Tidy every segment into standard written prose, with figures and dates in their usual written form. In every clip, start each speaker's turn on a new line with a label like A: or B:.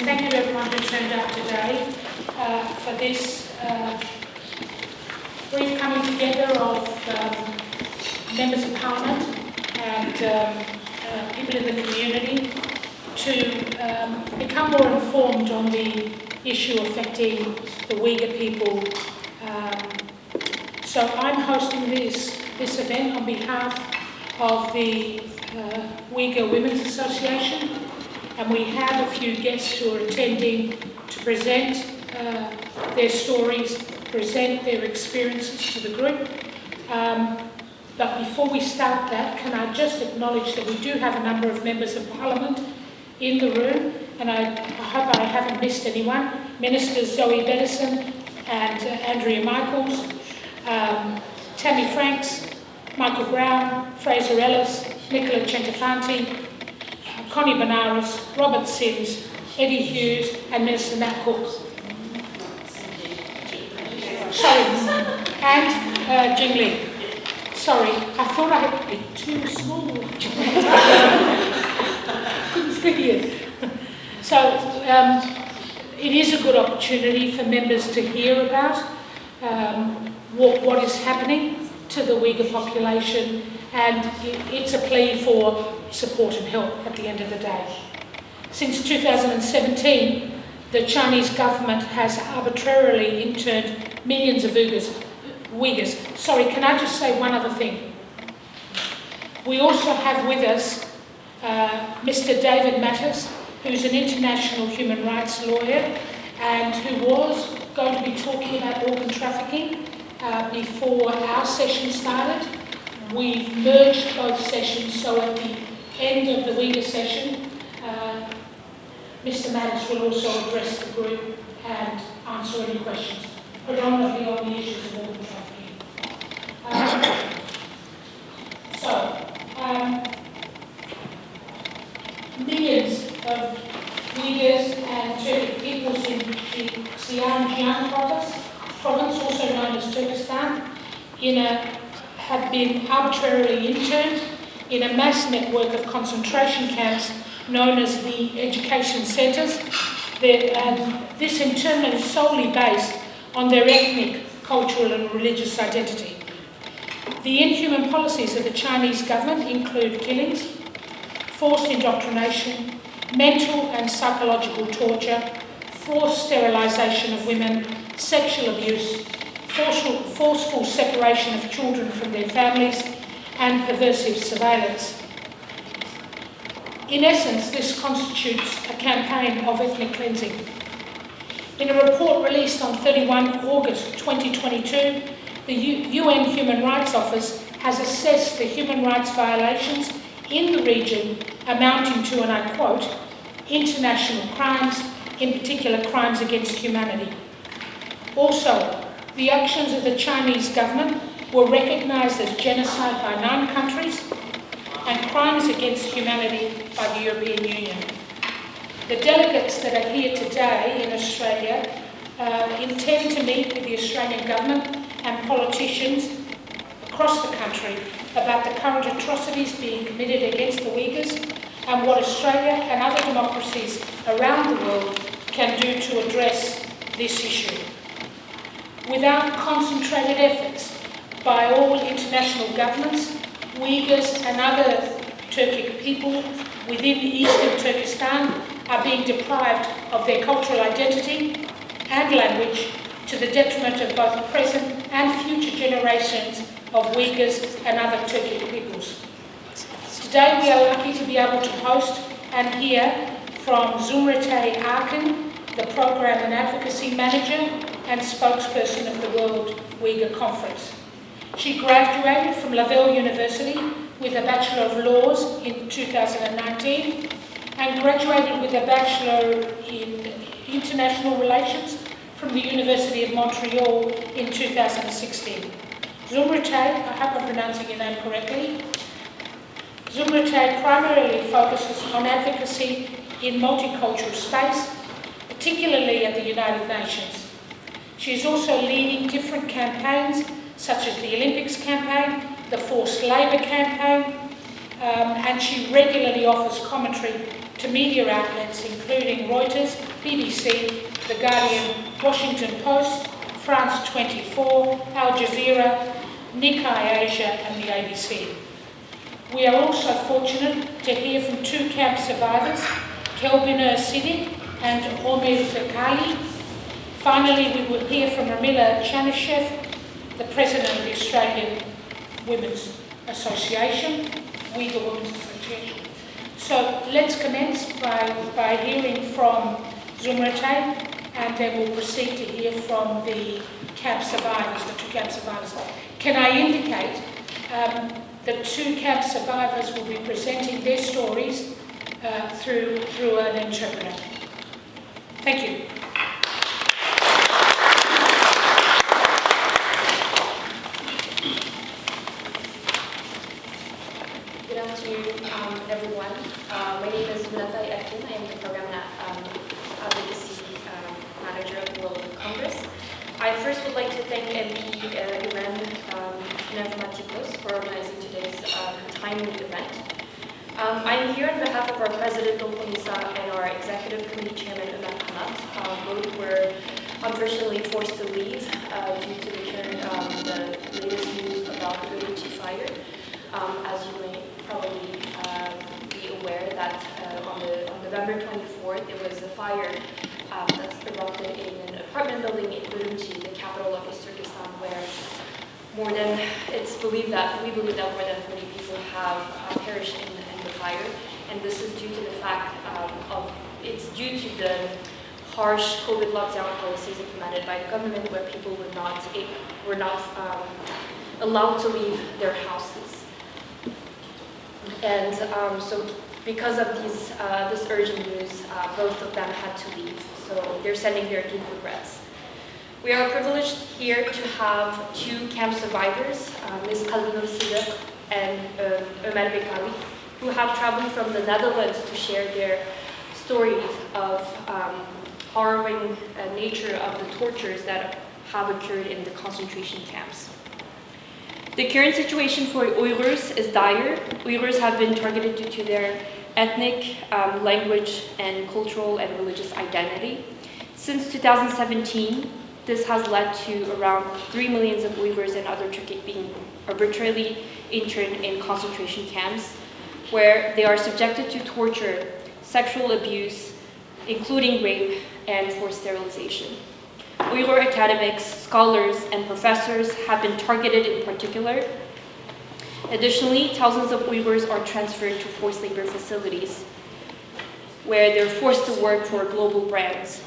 A: thank you everyone who turned out today for this brief coming together of members of Parliament and people in the community to become more informed on the issue affecting the Uyghur people. So I'm hosting this event on behalf of the Uyghur Women's Association, and we have a few guests who are attending to present their stories, present their experiences to the group. But before we start that, can I just acknowledge that we do have a number of members of Parliament in the room, and I hope I haven't missed anyone. Ministers Zoe Beddison and Andrea Michaels, Tammy Franks, Michael Brown, Fraser Ellis, Nicola Centifanti, Connie Benares, Robert Sims, Eddie Hughes, and Minister Matt Cook. Sorry, and Jing Lee. Sorry, I thought I had been too small. Couldn't see it. So it is a good opportunity for members to hear about what is happening to the Uyghur population, and it's a plea for support and help at the end of the day. Since 2017, the Chinese government has arbitrarily interned millions of Uyghurs. Sorry, can I just say one other thing? We also have with us Mr. David Matters, who's an international human rights lawyer and who was going to be talking about organ trafficking before our session started. We've merged both sessions, so at the end of the Uyghur session, Mr. Matters will also address the group and answer any questions, predominantly on the issues of organ trafficking. Millions of Uyghurs and Turkic peoples in the Xinjiang province, also known as Turkestan, have been arbitrarily interned in a mass network of concentration camps known as the education centres. And this internment is solely based on their ethnic, cultural and religious identity. The inhuman policies of the Chinese government include killings, forced indoctrination, mental and psychological torture, forced sterilisation of women, sexual abuse, forceful separation of children from their families, and perversive surveillance. In essence, this constitutes a campaign of ethnic cleansing. In a report released on 31 August 2022, the UN Human Rights Office has assessed the human rights violations in the region amounting to, and I quote, international crimes, in particular crimes against humanity. Also, the actions of the Chinese government were recognised as genocide by 9 countries and crimes against humanity by the European Union. The delegates that are here today in Australia intend to meet with the Australian government and politicians across the country about the current atrocities being committed against the Uyghurs and what Australia and other democracies around the world can do to address this issue. Without concentrated efforts by all international governments, Uyghurs and other Turkic people within eastern Turkestan are being deprived of their cultural identity and language to the detriment of both present and future generations of Uyghurs and other Turkic peoples. Today we are lucky to be able to host and hear from Zumrate Arkin, the Program and Advocacy Manager and spokesperson of the World Uyghur Conference. She graduated from Lavelle University with a Bachelor of Laws in 2019 and graduated with a Bachelor in International Relations from the University of Montreal in 2016. Zumrate, I hope I'm pronouncing your name correctly. Zumrate primarily focuses on advocacy in multicultural space, particularly at the United Nations. She is also leading different campaigns such as the Olympics campaign, the Forced Labour campaign, and she regularly offers commentary to media outlets including Reuters, BBC, The Guardian, Washington Post, France 24, Al Jazeera, Nikkei Asia and the ABC. We are also fortunate to hear from two camp survivors, Kelbiner Siddiq and Omid Zakali. Finally, we will hear from Ramila Chanishev, the President of the Australian Women's Association, Uyghur Women's Association. So let's commence by hearing from Zumratay, and then we'll proceed to hear from the camp survivors, the two camp survivors. Can I indicate the two camp survivors will be presenting their stories through an interpreter. Thank you.
B: Good afternoon, everyone. My name is ādēlәyttə. I am the program advocacy manager of the World Congress. I first would like to thank MP for organizing today's timely event. I'm here on behalf of our President Domponisa and our Executive Committee Chairman both were unfortunately forced to leave due to the latest news about the Gurunchi fire. As you may probably be aware that on November 24th there was a fire that's erupted in an apartment building in Gurunchi, the capital of East Turkestan, where we believe that more than 40 people have perished in the fire, and this is due to the fact it's due to the harsh COVID lockdown policies implemented by the government, where people were not allowed to leave their houses, and so because of this urgent news, both of them had to leave. So they're sending their deep regrets. We are privileged here to have two camp survivors, Ms. Kelbiner Siddiq and Ömer Bekali, who have traveled from the Netherlands to share their stories of harrowing nature of the tortures that have occurred in the concentration camps. The current situation for Uyghurs is dire. Uyghurs have been targeted due to their ethnic, language, and cultural and religious identity. Since 2017, this has led to around 3 million of Uyghurs and other Turkic being arbitrarily interned in concentration camps, where they are subjected to torture, sexual abuse, including rape, and forced sterilization. Uyghur academics, scholars, and professors have been targeted in particular. Additionally, thousands of Uyghurs are transferred to forced labor facilities, where they're forced to work for global brands.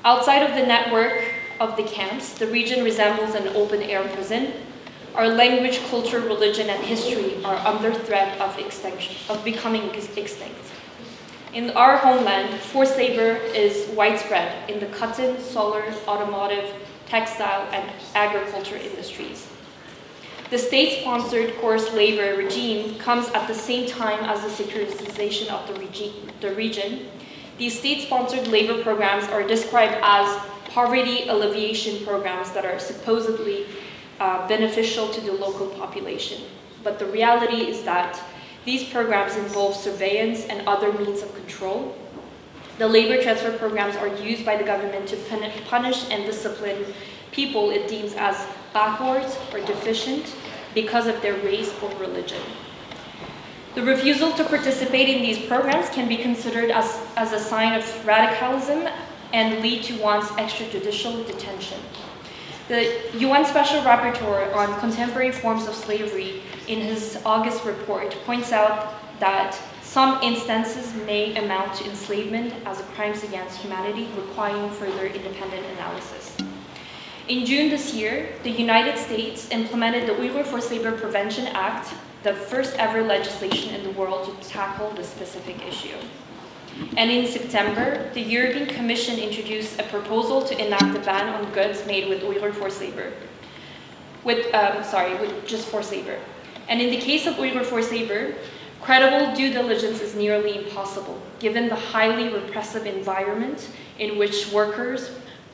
B: Outside of the network of the camps, the region resembles an open-air prison. Our language, culture, religion, and history are under threat of becoming extinct. In our homeland, forced labor is widespread in the cotton, solar, automotive, textile, and agriculture industries. The state-sponsored forced labor regime comes at the same time as the securitization of the region. These state-sponsored labor programs are described as poverty alleviation programs that are supposedly beneficial to the local population. But the reality is that these programs involve surveillance and other means of control. The labor transfer programs are used by the government to punish and discipline people it deems as backwards or deficient because of their race or religion. The refusal to participate in these programs can be considered as a sign of radicalism and lead to one's extrajudicial detention. The UN Special Rapporteur on Contemporary Forms of Slavery in his August report points out that some instances may amount to enslavement as crimes against humanity, requiring further independent analysis. In June this year, the United States implemented the Uyghur Forced Labor Prevention Act, the first ever legislation in the world to tackle this specific issue. And in September, the European Commission introduced a proposal to enact a ban on goods made with Uyghur forced labor, with just forced labor. And in the case of Uyghur forced labor, credible due diligence is nearly impossible, given the highly repressive environment in which workers,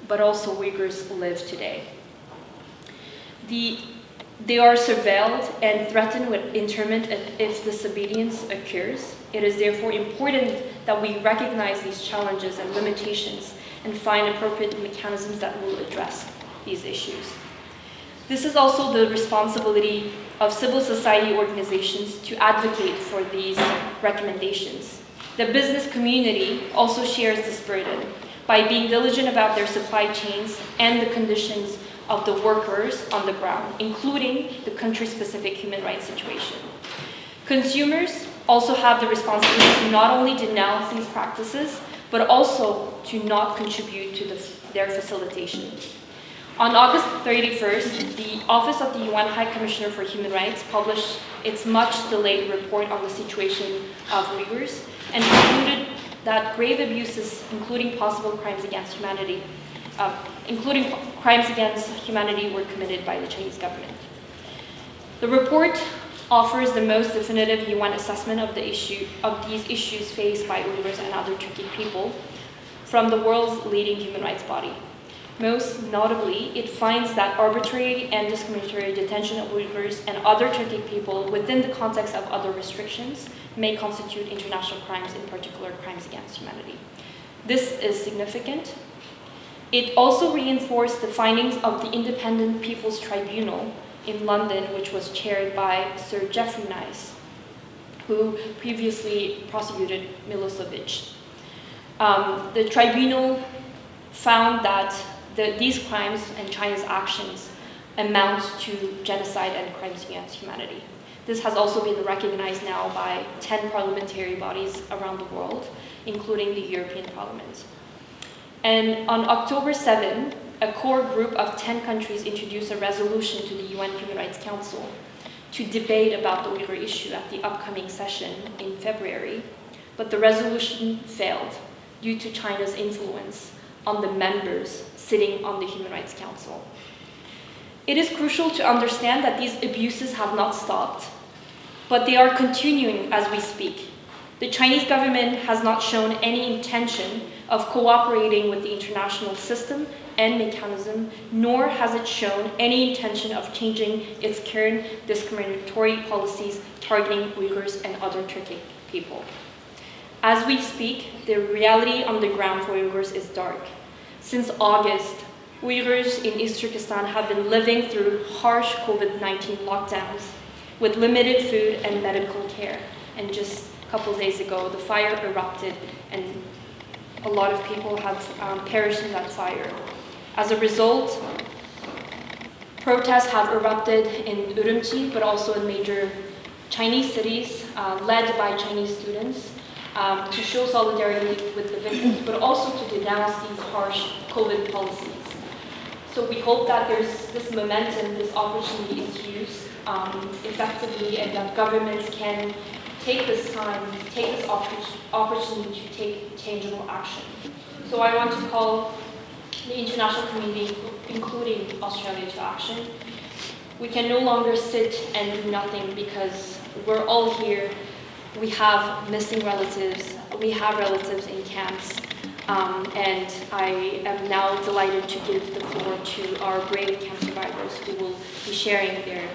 B: but also Uyghurs live today. The They are surveilled and threatened with internment if disobedience occurs. It is therefore important that we recognize these challenges and limitations and find appropriate mechanisms that will address these issues. This is also the responsibility of civil society organizations to advocate for these recommendations. The business community also shares this burden by being diligent about their supply chains and the conditions of the workers on the ground, including the country-specific human rights situation. Consumers also have the responsibility to not only denounce these practices, but also to not contribute to their facilitation. On August 31st, the Office of the UN High Commissioner for Human Rights published its much-delayed report on the situation of Uyghurs and concluded that grave abuses, including possible crimes against humanity, were committed by the Chinese government. The report offers the most definitive UN assessment of these issues faced by Uyghurs and other Turkic people from the world's leading human rights body. Most notably, it finds that arbitrary and discriminatory detention of Uyghurs and other Turkic people within the context of other restrictions may constitute international crimes, in particular crimes against humanity. This is significant. It also reinforced the findings of the Independent People's Tribunal in London, which was chaired by Sir Geoffrey Nice, who previously prosecuted Milosevic. The tribunal found that these crimes and China's actions amount to genocide and crimes against humanity. This has also been recognized now by 10 parliamentary bodies around the world, including the European Parliament. And on October 7, a core group of 10 countries introduced a resolution to the UN Human Rights Council to debate about the Uyghur issue at the upcoming session in February, but the resolution failed due to China's influence on the members sitting on the Human Rights Council. It is crucial to understand that these abuses have not stopped, but they are continuing as we speak. The Chinese government has not shown any intention of cooperating with the international system and mechanism, nor has it shown any intention of changing its current discriminatory policies targeting Uyghurs and other Turkic people. As we speak, the reality on the ground for Uyghurs is dark. Since August, Uyghurs in East Turkestan have been living through harsh COVID-19 lockdowns with limited food and medical care. And just a couple days ago, the fire erupted and a lot of people have perished in that fire. As a result, protests have erupted in Urumqi, but also in major Chinese cities, led by Chinese students, to show solidarity with the victims, but also to denounce these harsh COVID policies. So we hope that there's this momentum, this opportunity is used effectively, and that governments can take this time, take this opportunity to take tangible action. So I want to call the international community, including Australia, to action. We can no longer sit and do nothing because we're all here. We have missing relatives. We have relatives in camps. And I am now delighted to give the floor to our brave camp survivors who will be sharing their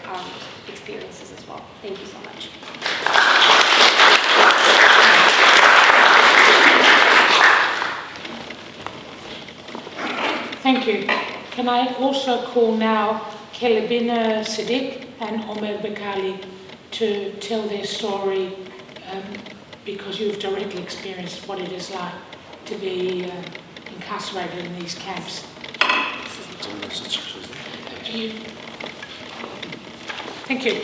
B: experiences as well. Thank you so much.
A: Thank you. Can I also call now Kelebina Siddiq and Omer Bekali to tell their story, because you've directly experienced what it is like to be incarcerated in these camps. Thank you.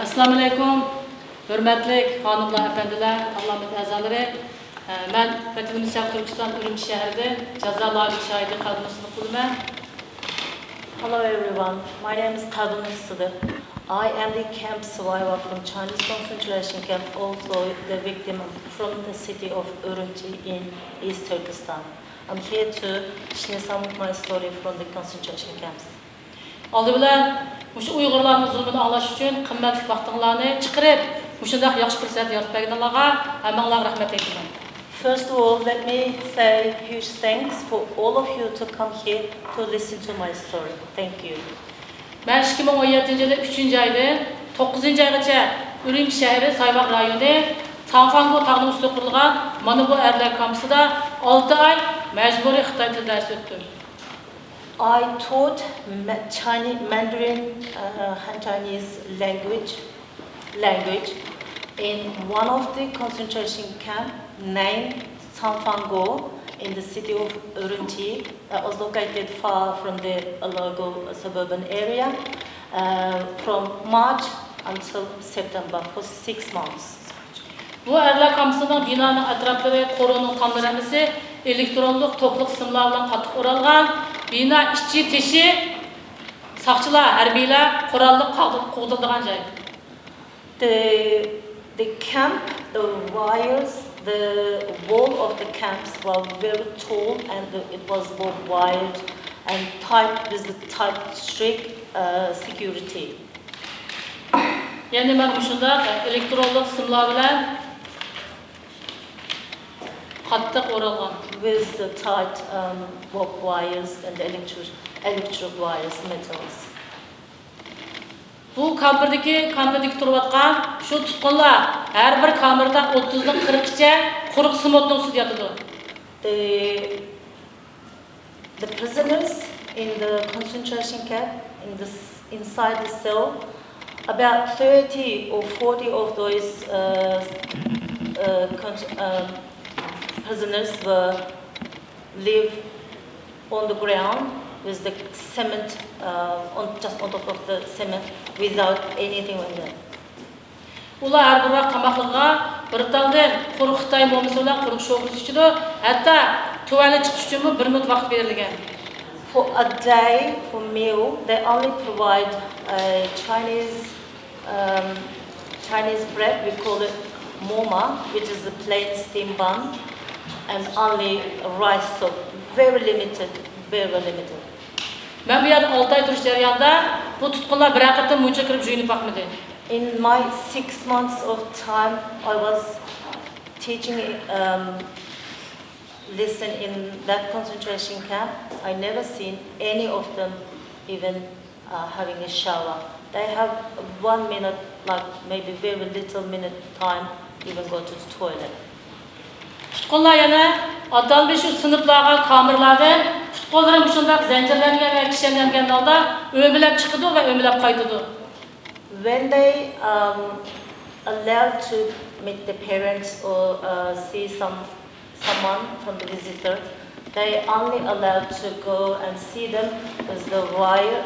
C: Assalamu alaikum. Hürmetlik hanımlar, efendiler, Allah'ın azaları. Ben Fethullah Türkistan Urumqi şehirde Jaza лагері şahidi kadınısını kılma.
D: Hello everyone, my name is Kadınır Sıdık. I am the camp survivor from Chinese concentration camp, also the victim from the city of Urumqi in East Turkestan. I'm here to share some of my story from the concentration camps.
C: Aldı bilen, şu Uygurların zulmünü anlaş için kıymetli vaxtınlarını çıkarıp, şundaq yaxşı fürsət yaratıb berganlarga hammalarga rahmet aytaman.
D: First of all, let me say huge thanks for all of you to come here to listen to my story. Thank you.
C: Ben 2017 yılı 3. ayda 9. aygacha Ürümçi şehri Sayvaq rayonu Sanfango tağının üstü kurulgan mana bu erler kampusida 6 ay mecburi Xitay tili ders öttüm.
D: I taught Mandarin and Chinese language in one of the concentration camp named Sanfango in the city of Qurultìyi. That was located far from the local suburban area from March until September for 6 months.
C: Bu erler kampusunda binanın etrafları korunun tamlaması elektronluk topluk sımlarla katık oralgan bina işçi teşi sakçılar, harbiyler, korallık kağıdıldıgan jay.
D: The camp, the wires, the wall of the camps were very tall and it was both wired and tight with the tight strict security.
C: Yani ben şunda elektronluk sımlar bilen kattık oralgan.
D: With the tight wires and electric wires, metals.
C: Bu kamerədəki turbatqan şu tutqunlar her bir kamerada 30'dan 40'ca quruq simotun üstündə yatıdı.
D: The prisoners in the concentration camp inside the cell, about 30 or 40 of those prisoners live on the ground with the cement just on top of the cement without anything on them.
C: Ular her bir tamaklığa bir taldan quruq Xitay momisi bilan quruq sho'g'is ichidi. Hatto tuvani chiqish uchun 1 minut vaqt berilgan.
D: For a day for meal, they only provide Chinese bread. We call it moma, which is the plain steam bun, and only rice soup. Very limited.
C: Ben bu yerda 6 ay turish jarayonida bu tutqunlar bir haqiqatdan muncha kirib juyinib baqmadi.
D: In my 6 months of time, I was teaching lesson in that concentration camp. I never seen any of them even having a shower. They have 1 minute, like maybe very little minute time, even go to the toilet.
C: Tutqunlar yana atalmış şu sınıflarga kamerlardan tutqunların şundaq zincirlengen ve kişilengen halda ömülep çıkıdı ve ömülep kaytıdı.
D: When they allowed to meet the parents or see someone from the visitor, they only allowed to go and see them with the wire,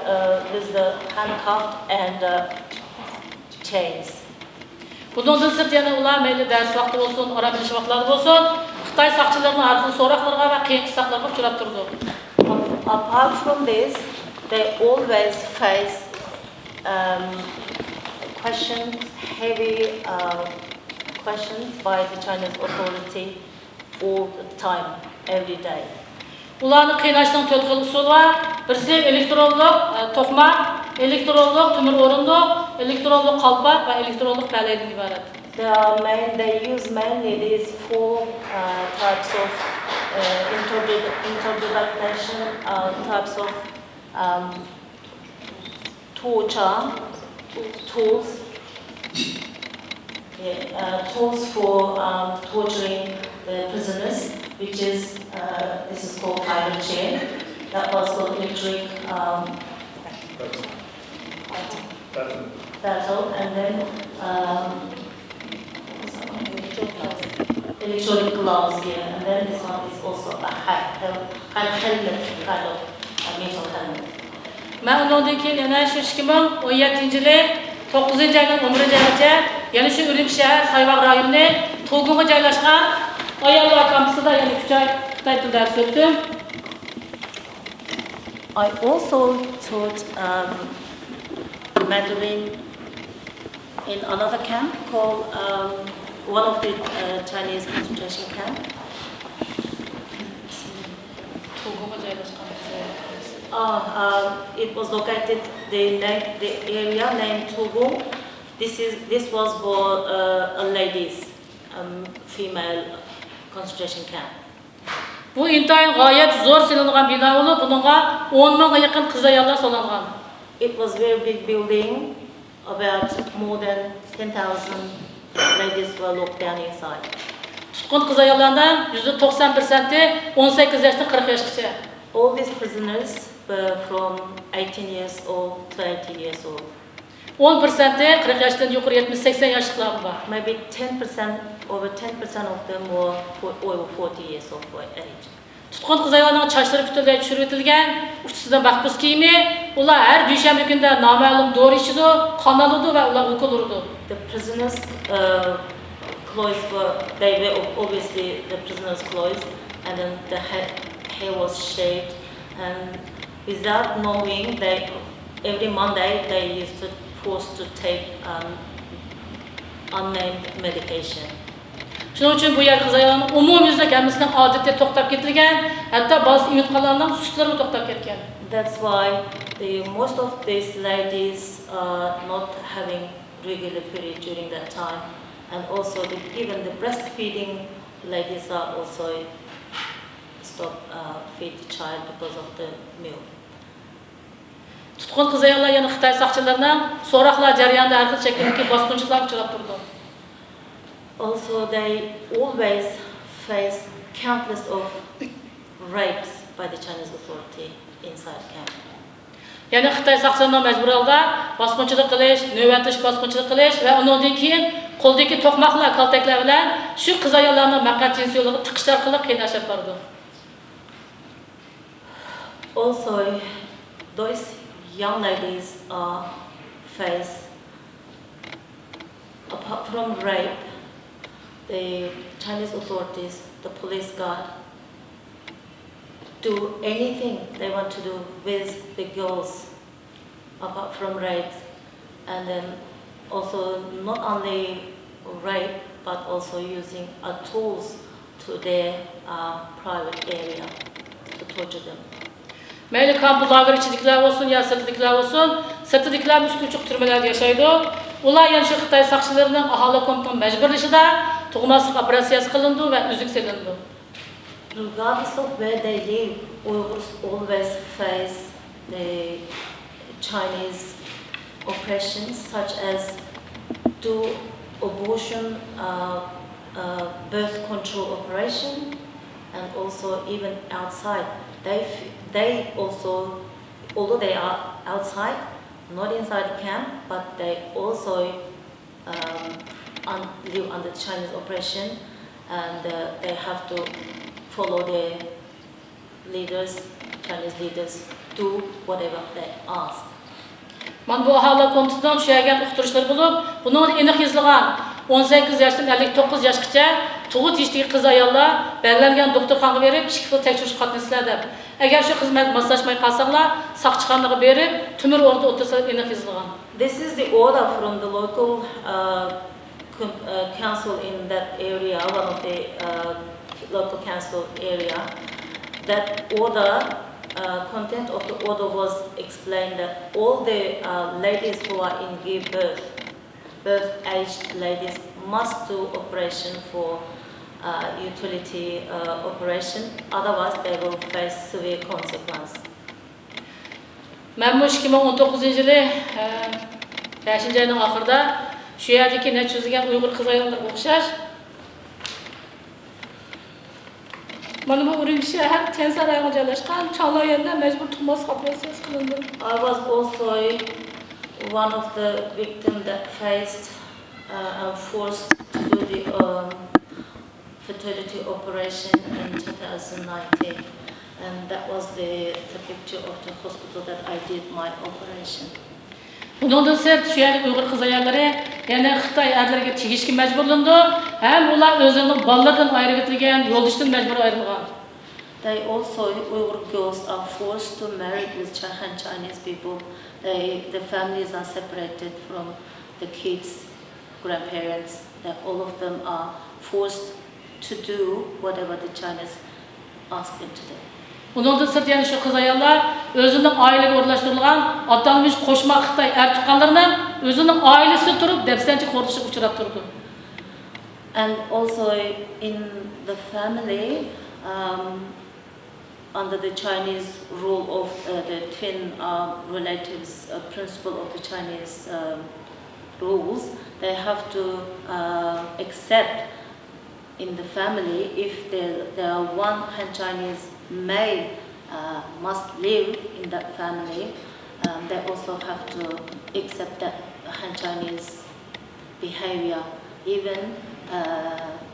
D: with the handcuffed and chains.
C: Bundan sırt yana ular meyli ders vakti olsun, ara biliş vaktları olsun, Xitay sakçılarının arxın soraklarına ve qiyin qısaqlarına uçurab turdu.
D: Apart from this, they always face heavy questions by the Chinese authority all the time, every day.
C: Ularni qiynashning 4 xil usuli var. Birisi elektronluq to'qma, elektronluq temir o'rindiq, elektronluq qalpoq va elektronluq palaydan iborat.
D: They use mainly these 4 types of interpretation types of torture tools. Tools for torturing the prisoners, which is this is called iron chair. That was called electric battle, and then electronic gloves, yeah, and then this one is also a helmet, kind of a metal helmet.
C: Ben ondan keyin yana şu 2017 yılı 9. aydan 11. aygacha yana şu Ürümçi şehir Sayvaq rayonu Togunga joylashgan ayollar kampusida yana 3 ay Xitay tili ders o'tdim.
D: I also taught Mandarin in another camp called one of the Chinese concentration camp.
C: Togunga joylashgan.
D: It was located the area named Togo. This was for ladies, female concentration camp.
C: Bu intayın gayet zor silingan bina olup, bununla 10 mingga yakın kız ayollar solangan.
D: It was a very big building, about more than 10,000 ladies were locked down inside.
C: Tutkun kız ayollardan %90%'i 18 yaştan 40 yaşgacha.
D: All these prisoners were from 18 years old to 80 years old.
C: 10%'i 40 yaştan yukarı 70-80 yaşlılar var.
D: Maybe 10%, over 10% of them were over 40 years of age.
C: Tutkun kız ayollarning çaşları bütünlüğe çürütülgen, uçsuzdan mahpus kiyimi, ular her düşenbe günde namalum doğru içidi, kan alırdı ve ular uyku olurdu.
D: The prisoners' clothes they were obviously the prisoners' clothes, and then the hair was shaved, and without knowing, every Monday they used to forced to take unnamed medication.
C: Şunun için bu yer kız ayollarının umum yüzde gelmesinden adette toktap getirgen, hatta bazı imtihanalarından sütleri toktap ketken.
D: That's why most of these ladies are not having regular period during that time, and also even the breastfeeding ladies are also stop feed the child because of the milk.
C: Tutkun kız ayollar yani Xitay sakçılarının soraklar jarayonida har xil şekildeki bosqinchiliklar uchrab turdi.
D: Also, they always face countless of rapes by the Chinese authority inside camp.
C: Yani Xitay sakçılarının mecbur holda bosqinchilik qilish, navbatlash bosqinchilik qilish va undan keyin qo'ldagi to'qmoqlar, kaltaklar bilan shu qiz ayollarning maqsad jinsiy yo'liga tiqish orqali qiynash bordi.
D: Also, those young ladies face, apart from rape, the Chinese authorities, the police guard, do anything they want to do with the girls, apart from rape, and then also not only rape, but also using tools to their private area to torture them.
C: Meyli kampı لاگېرى içidikiler olsun ya sırtıdikiler olsun, sırtıdikiler üstü uçuk türmelerde yaşaydı. Ular yani şu Xitay sakçılarının ahali komutanın mecburlaşıda tuğmaslık operasyası kılındı ve üzük silindi.
D: Regardless of where they live, Uyghurs always face the Chinese oppressions, such as do abortion, birth control operation, and also even outside. They also, although they are outside, not inside the camp, but they also live under Chinese oppression, and they have to follow their leaders, Chinese leaders, do whatever they ask.
C: Man bu ahali komutandan tushaygan uqtirishlar bo'lib, buni aniq yozilgan 18 yoshdan 59 yoshgacha tug'ut yeshdagi qiz ayollar belgilangan doktorxonaga berib, 2 xil tekshirish qatnashlar deb. Agar shu xizmat moslashmay qolsanglar, saqchixonaga berib, tumir o'rnida o'tirsa aniq yozilgan.
D: This is the order from the local council in that area, one of the local council area. That order, content of the order was explained that all the ladies who are in give birth-aged ladies must do operation for utility operation, otherwise they will face severe consequence.
C: Ben bu 2019 yılı 5. ayının ahırda şu yerdeki ne çözülen Uygur kız ayolları okşar. Bana bu ürün şehir tensar ayağına çalışkan Çağla yerine mecbur tutması operasyası kılındı.
D: I was also one of the victims that faced and forced to do the fertility operation in 2019, and that was the picture of the hospital that I did my operation.
C: Bundan sert şu yerdeki Uygur kız ayolları yani Xitay erlerine tegishga mecburlandı. Hem ular özlerinin ballardan ayrı etilgen, yoldaştan mecbur ayrılgan.
D: They also, Uyghur girls are forced to marry with Chinese people. The families are separated from the kids, grandparents. That all of them are forced to do whatever the Chinese ask them to do.
C: Bundan sırt yani şu kız ayollar özünün aileye orlaştırılgan atanmış koşma Xitay er tutanlarının özünün ailesi turup depsençi kortuşup uçurap durdu.
D: And also in the family, under the Chinese rule of the twin relatives principle of the Chinese rules, they have to accept in the family if there are one Han Chinese male must live in that family, they also have to accept that Han Chinese behavior, even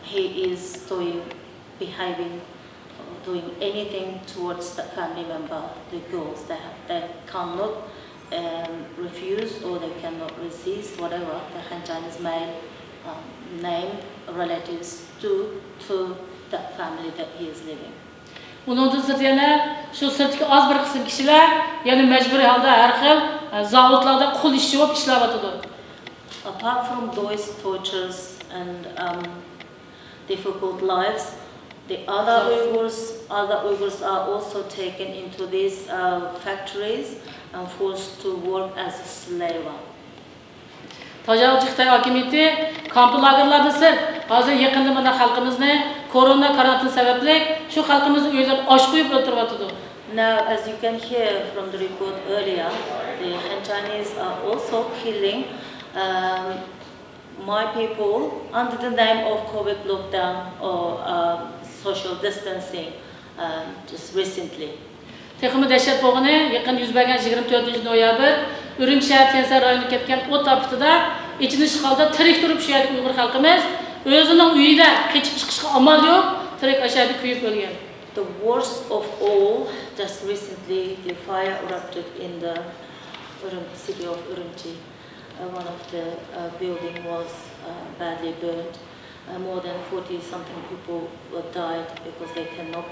D: he is behaving, doing anything towards the family member, the girls. They cannot refuse or they cannot resist whatever the Han Chinese male name relatives do to that family that he is living.
C: Bundan sonra yana şu sırtdaki az bir kısım kişiler yani mecburi halde her xil zavodlarda qul işçi bo'lib ishlayotidu.
D: Apart from those tortures and difficult lives, the other Uyghurs are also taken into these factories and forced to work as a slave.
C: Tajavuzchi Xitoy hokimiyati kamp lagerlarida sir hozir yaqinda mana xalqimizni korona karantin sababli shu xalqimizni uylarida osh qo'yib o'tiryapti.
D: Now, as you can hear from the report earlier, the Han Chinese are also killing my people under the name of COVID lockdown or social distancing just recently.
C: Texmi dehshat bo'lgani yaqin yuz bergan 24-noyabr Urumchi shahar Tensa rayoniga ketgan o't aptida ichini ishg'olda tirik turib shu yerda Uyg'ur xalqimiz o'zining uyida qechib chiqishga amal yo'q, tirik ashadi kuyib o'lgan.
D: The worst of all, just recently the fire erupted in the city of Urumchi. One of the building was badly burned. More than 40-something people died because they cannot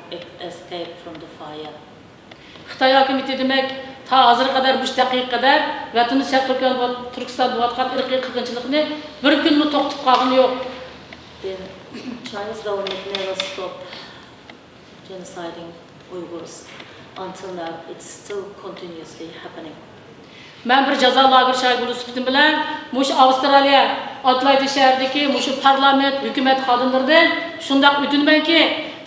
D: escape from the fire.
C: Xitoy hokimiyati demak ta hozirga qadar bu daqiqaga qadar vatani Sharq Turkiston bo'layotgan irqiy qirg'inchilikni bir kunmi to'xtatib qolgani yo'q.
D: The Chinese government never stopped genociding Uyghurs until now. It's still continuously happening.
C: Men bir jazo lageri shahidi sifatim bilan mush Avstraliya Adelaide shahridagi mush parlament hukumat xodimlaridan shunday o'tinmanki,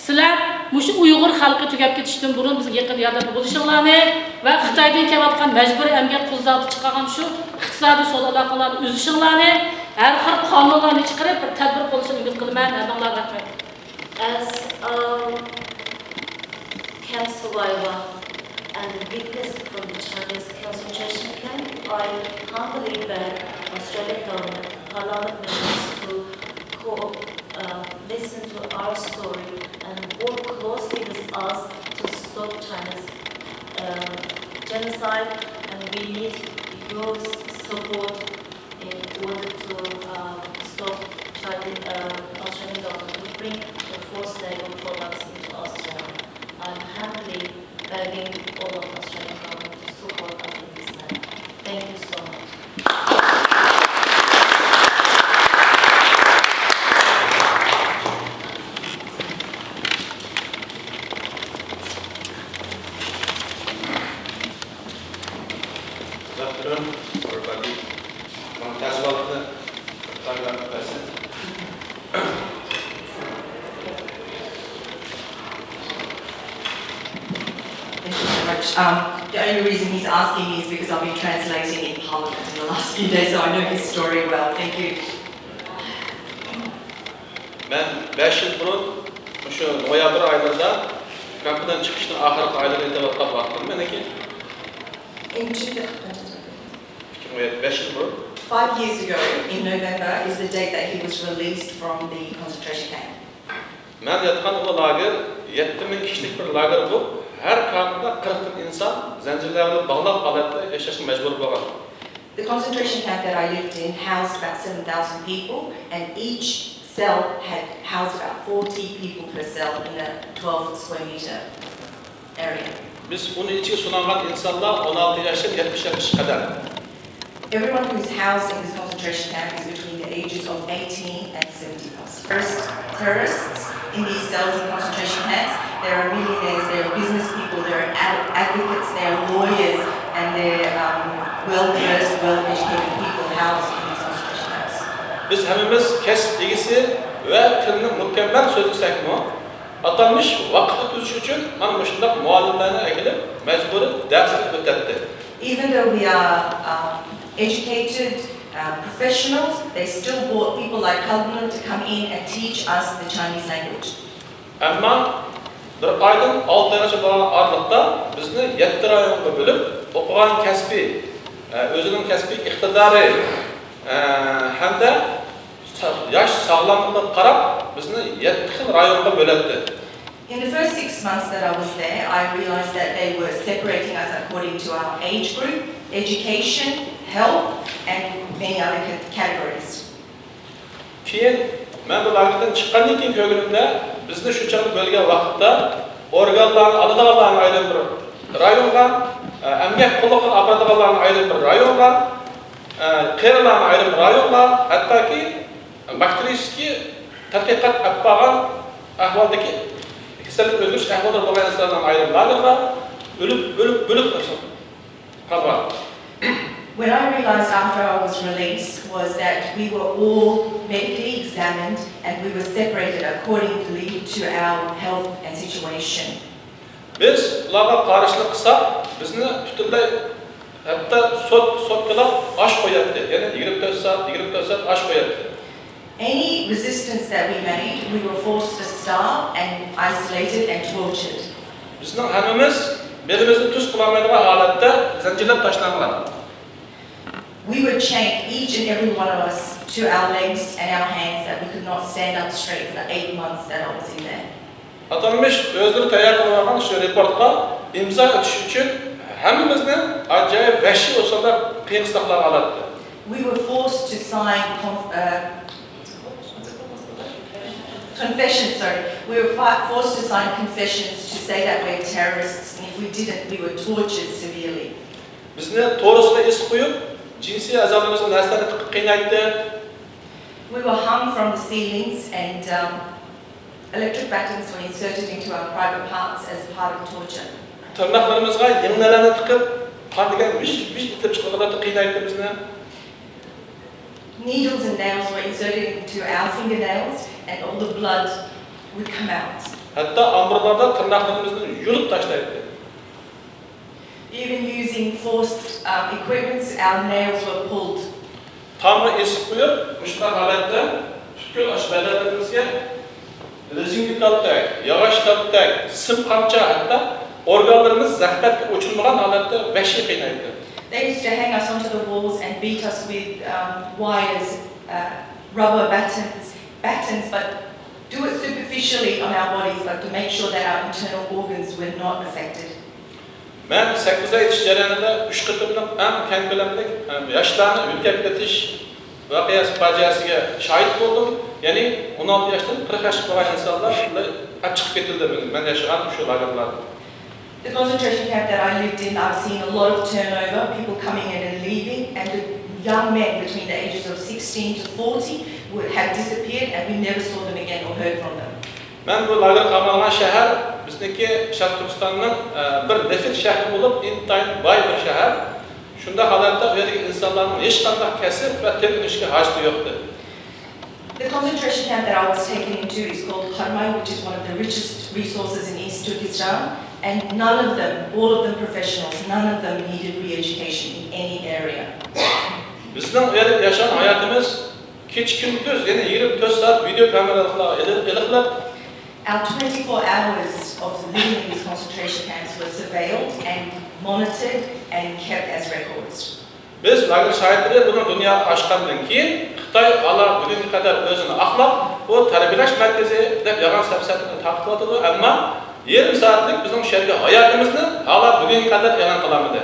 C: sizlar mush Uyg'ur xalqi tugab ketishdan burun bizga yaqin yordam bo'lishinglarni va Xitoydan kelayotgan majburiy emgak qo'zg'atib chiqqan shu iqtisodiy savdo aloqalarni uzishinglarni, har xil qonunlarni chiqarib bir tadbir qo'llashni umid qilaman. Hammalarga rahmat.
D: As a camp survivor and a witness from the Chinese concentration camp, I can't believe that Australian government, parliament members to listen to our story and work closely with us to stop China's genocide, and we need your support in order to stop Australian government to bring the forced labor products into Australia. I'm happily begging all of Australian government to support us in this matter. Thank you so much.
E: Everybody, as well as the person.
F: Thank you so much. The only reason he's asking me is because I've been translating in Parliament in the last few days, so I know his story well. Thank you.
E: Ben 5 yıl burun şu noyabr aylarında kampından çıkışın ahırki aylarında etevakka baktım. Ben ki
F: In
E: 5 yıl burun
F: 5 years ago, in November, is the date that he was released from the concentration camp.
E: Ben yatkan o lager 7000 kişilik bir lager bu. Her kampta 40 bin insan zincirlerle bağlap aletler yaşasın mecbur olan.
F: The concentration camp that I lived in housed about 7,000 people, and each cell had housed about 40 people per cell in a 12 square meter area.
E: Biz onun içi sunanan insanlar 16 yaşın 70 yaş kadar.
F: Everyone who is housed in this concentration camp is between the ages of 18 and 70 plus. First, terrorists in these cells in concentration camps, there are millionaires, there are business people, there are advocates, there are lawyers, and there are well-versed, well-educated people housed in these concentration camps.
E: biz hammamiz kasb egisi va tilni mukammal so'zlasakmi, atalmış vaqt o'tish uchun mana shunday muallimlarni akilib majburiy darslik o'tadi.
F: Even though we are educated professionals, they still brought people like Kalbner to come in and teach us the Chinese language.
E: Ammo bir oydan 6 oygacha bo'lgan oraliqda bizni 7 rayonga bo'lib, o'qigan kasbi, o'zining kasbiy iqtidori hamda yosh sog'lomlikka qarab bizni 7 xil rayonga bo'ladi.
F: In the first 6 months that I was there, I realized that they were separating us according to our age group, education, health, and many other categories.
E: Keyin men bu lagerdan chiqqandan keyin ko'nglimda bizni shunchalik bo'lgan vaqtda organlarni oladiganlarni ayirib bir rayonga, emgak qullukini oladiganlarni ayirib bir rayonga, qerilarni ayirib bir rayonga, hattoki bakteriyaskiy tadqiqot olib bo'lgan ahvoldagi kasallik o'zgarish ahvolida bo'lgan insonlarni ayirib lagerga bo'lib qolgan.
F: When I realized after I was released was that we were all medically examined and we were separated accordingly to our health and situation.
E: Biz ularga qarashlik qilsak, bizni butunlay hatto sotkalar osh qo'yapti. Ya'ni 24 soat osh qo'yapti.
F: Any resistance that we made, we were forced to starve and isolated and tortured.
E: Bizning hammamiz belimizni tuz qilolmaydigan holatda zanjirlab tashlangan.
F: We were chained, each and every one of us, to our legs and our hands that we could not stand up straight for the 8 months that I was in there.
E: Atalmış özleri tayyor qilgan shu reportga imzo o'tish uchun hammamizni ajoyib vahshiy usulda qiyiqsaqlar oladi.
F: We were forced to sign confessions, We were forced to sign confessions to say that we're terrorists, and if we didn't, we were tortured severely.
E: Bizni to'g'risida is qo'yib, jinsiy a'zolarimizni naslarni tiqib qiynaydi.
F: We were hung from the ceilings and electric batons were inserted into our private parts as part of torture.
E: Tırnaqlarimizga yengnalarni tiqib, qon degan vish itib chiqarib qiynaydi bizni.
F: Needles and nails were inserted into our fingernails and all the blood would come out.
E: Hatta amburlarda tırnaqlarimizni yulib tashlaydi.
F: Even using forced equipment, our nails were pulled.
E: Tamı esib qo'yib, mushta holatda butkul ashbalarimizga rezinka kaltak, yog'och kaltak, sim qamcha, hatto organlarimiz zaxmatga o'chirmagan holatda vahshiy qiynaydi.
F: They used to hang us onto the walls and beat us with wires, rubber battens, but do it superficially on our bodies, but to make sure that our internal organs were not affected.
E: Men 8 oy yetish jarayonida 3 qitimliq eng keng ko'lamli yoshlarni o'tkazib ketish voqeasi fojiasiga shohid bo'ldim. Ya'ni 16 yoshdan 40 yoshga bo'lgan insonlar shunday chiqib ketildi men yashagan shu lagerlarda.
F: The concentration camp that I lived in, I've seen a lot of turnover, people coming in and leaving, and the young men between the ages of 16 to 40 would have disappeared and we never saw them again or heard from them.
E: Men bu lager qamalgan shahar bizniki Sharq Turkistonning bir nefis shahri bo'lib, intayin boy bir shahar. Shunda holatda u yerdagi insonlarning hech qanday kasb va teknikga hojati yo'qdi.
F: The concentration camp that I was taken into is called Kharmay, which is one of the richest resources in East Turkestan, and none of them, all of them professionals, none of them needed re-education in any area.
E: Bizning u yerda yashagan hayotimiz kecha-kunduz, ya'ni 24 soat video kameralarga iliqlab
F: Our 24 hours of living in these concentration camps were surveilled and monitored and kept as records.
E: Biz lager şahitleri bunu dünya aşkandan keyin Xitoy ala bugünkü kadar özünü aklap, bu tarbiyalash merkezi deb yalan sapsatini taqdilatıdı, ama 20 saatlik bizim şerge hayatımızı hala bugünkü kadar e'lon qilamadi.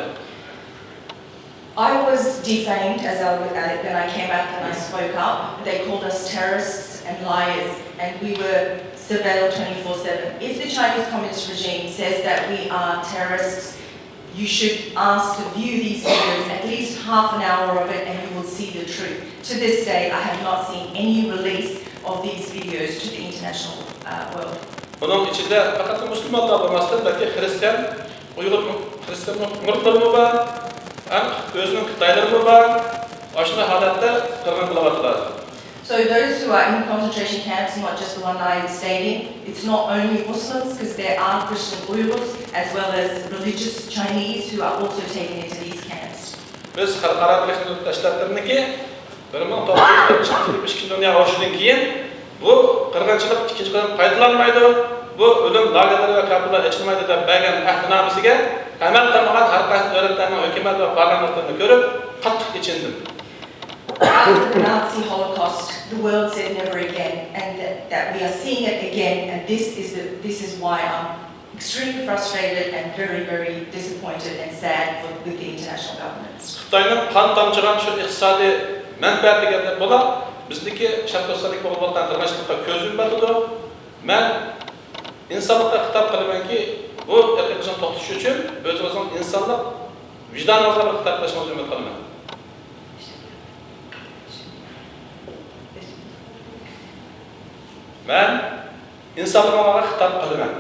F: I was defamed when I came out and I spoke up. They called us terrorists and liars, and we were surveilled 24/7. If the Chinese Communist regime says that we are terrorists, you should ask to view these videos, at least half an hour of it, and you will see the truth. To this day, I have not seen any release of these videos to the international world.
E: Bunun içinde fakat Müslümanlar olmasın, belki Hristiyan, Uygur Murtlarımı var, özünün Xitaylarımı var, aşırı halatta kırgın kılavatlar.
F: So those who are in concentration camps, not just the one I stayed in, it's not only Muslims, because there are Christian Uyghurs as well as religious Chinese who are also taken into these camps.
E: Biz xalqaro birlashgan yurtdoshlarniki 1972 dunyo urushidan keyin bu qirg'inchilik ikkinchi qadam qaytalanmaydi, bu o'lim lagerlari va kaplar ochilmaydi deb bergan ahdnomasiga amal qilmagan har qaysi davlatlarning hukumat va parlamentlarini ko'rib qattiq ichindim.
F: After the Nazi Holocaust, the world said never again, and that we are seeing it again, and this is why I'm extremely frustrated and very, very disappointed and sad with the international governments.
E: Xitoyning qon tomchigan shu iqtisodiy manfaatiga bo'lib, bizniki sharq-o'rtalik bo'lgan qirg'inchilikqa ko'z yumadi. Men insonlikqa xitob qilamanki, bu qirg'inchilikni to'xtatish uchun o'zimizning insonlik vijdonimizga xitob qilishimizni umid qilaman. Men insonlikqa xitob qilaman.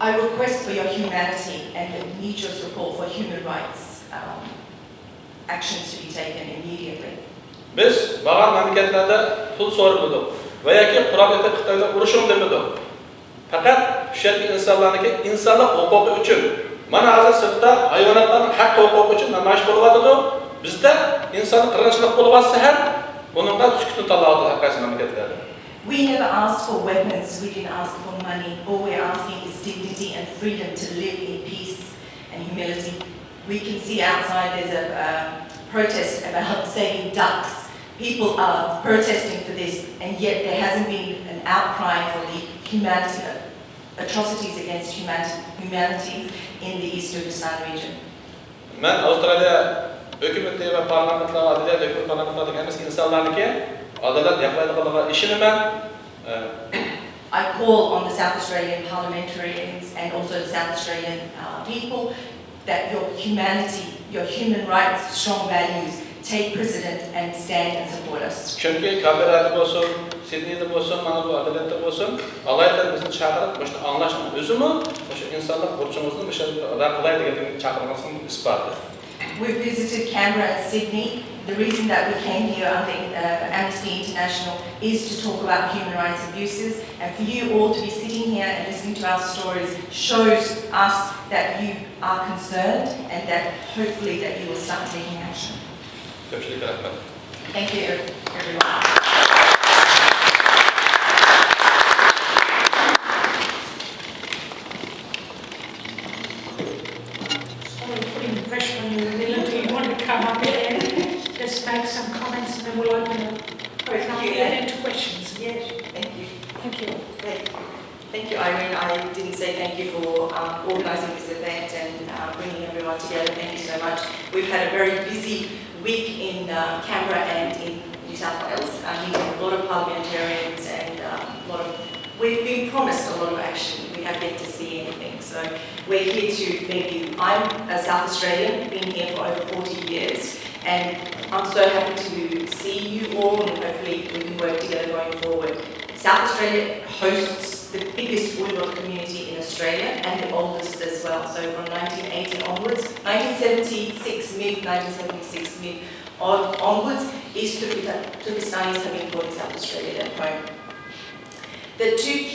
F: I request for your humanity and need your support for human rights actions to be taken immediately.
E: Biz bazı mamlakatlarda pul so'ramadik va yoki qurolli Xitoyda urushim demadik. Faqat shu insonlarniki insonlik huquqi uchun, mana hozir sirtda hayvonotlarning haq huquqi uchun namoyish bo'lyapti. Bizda insonlik qirg'inchilik bo'lyapsa ham buningga sukutni tanlaydi har qaysi mamlakatlarda.
F: We never asked for weapons, we didn't ask for money. All we're asking is dignity and freedom to live in peace and humility. We can see outside there's a protest about saving ducks. People are protesting for this, and yet there hasn't been an outcry for the atrocities against humanity in the East Turkestan region.
E: Ben Avustralya hükümeti ve parlamentler, ADELAYDTIKI parlamentler emas insanlarniki adalet yapmaydiganlığa işinimen.
F: I call on the South Australian parliamentarians and also the South Australian people that your humanity, your human rights, strong values take precedent and stand and support us.
E: Çünkü Canberra'da olsun, Sydney'de olsun, ADELAYDT'te olsun, alaylar bizni çağırıp, bu anlaşmanın özümü, bu insanlık borcumuzun bir şey aday diye çağırmasının ispatı.
F: We visited Canberra and Sydney. The reason that we came here under Amnesty International is to talk about human rights abuses, and for you all to be sitting here and listening to our stories shows us that you are concerned and that hopefully that you will start taking action. Thank you, everyone.
A: Just make some comments and then we'll open up the event to questions.
F: Yes, thank you.
A: Thank you.
F: Thank you, Irene. I didn't say thank you for organising this event and bringing everyone together. Thank you so much. We've had a very busy week in Canberra and in New South Wales, meeting a lot of parliamentarians and we've been promised a lot of action. We have yet to see anything. So we're here to I'm a South Australian, been here for over 40 years. And I'm so happy to see you all, and hopefully we can work together going forward. South Australia hosts the biggest Uyghur community in Australia and the oldest as well. So from 1980 onwards, 1976 onwards, East Turkestanis have been calling South Australia their home. The three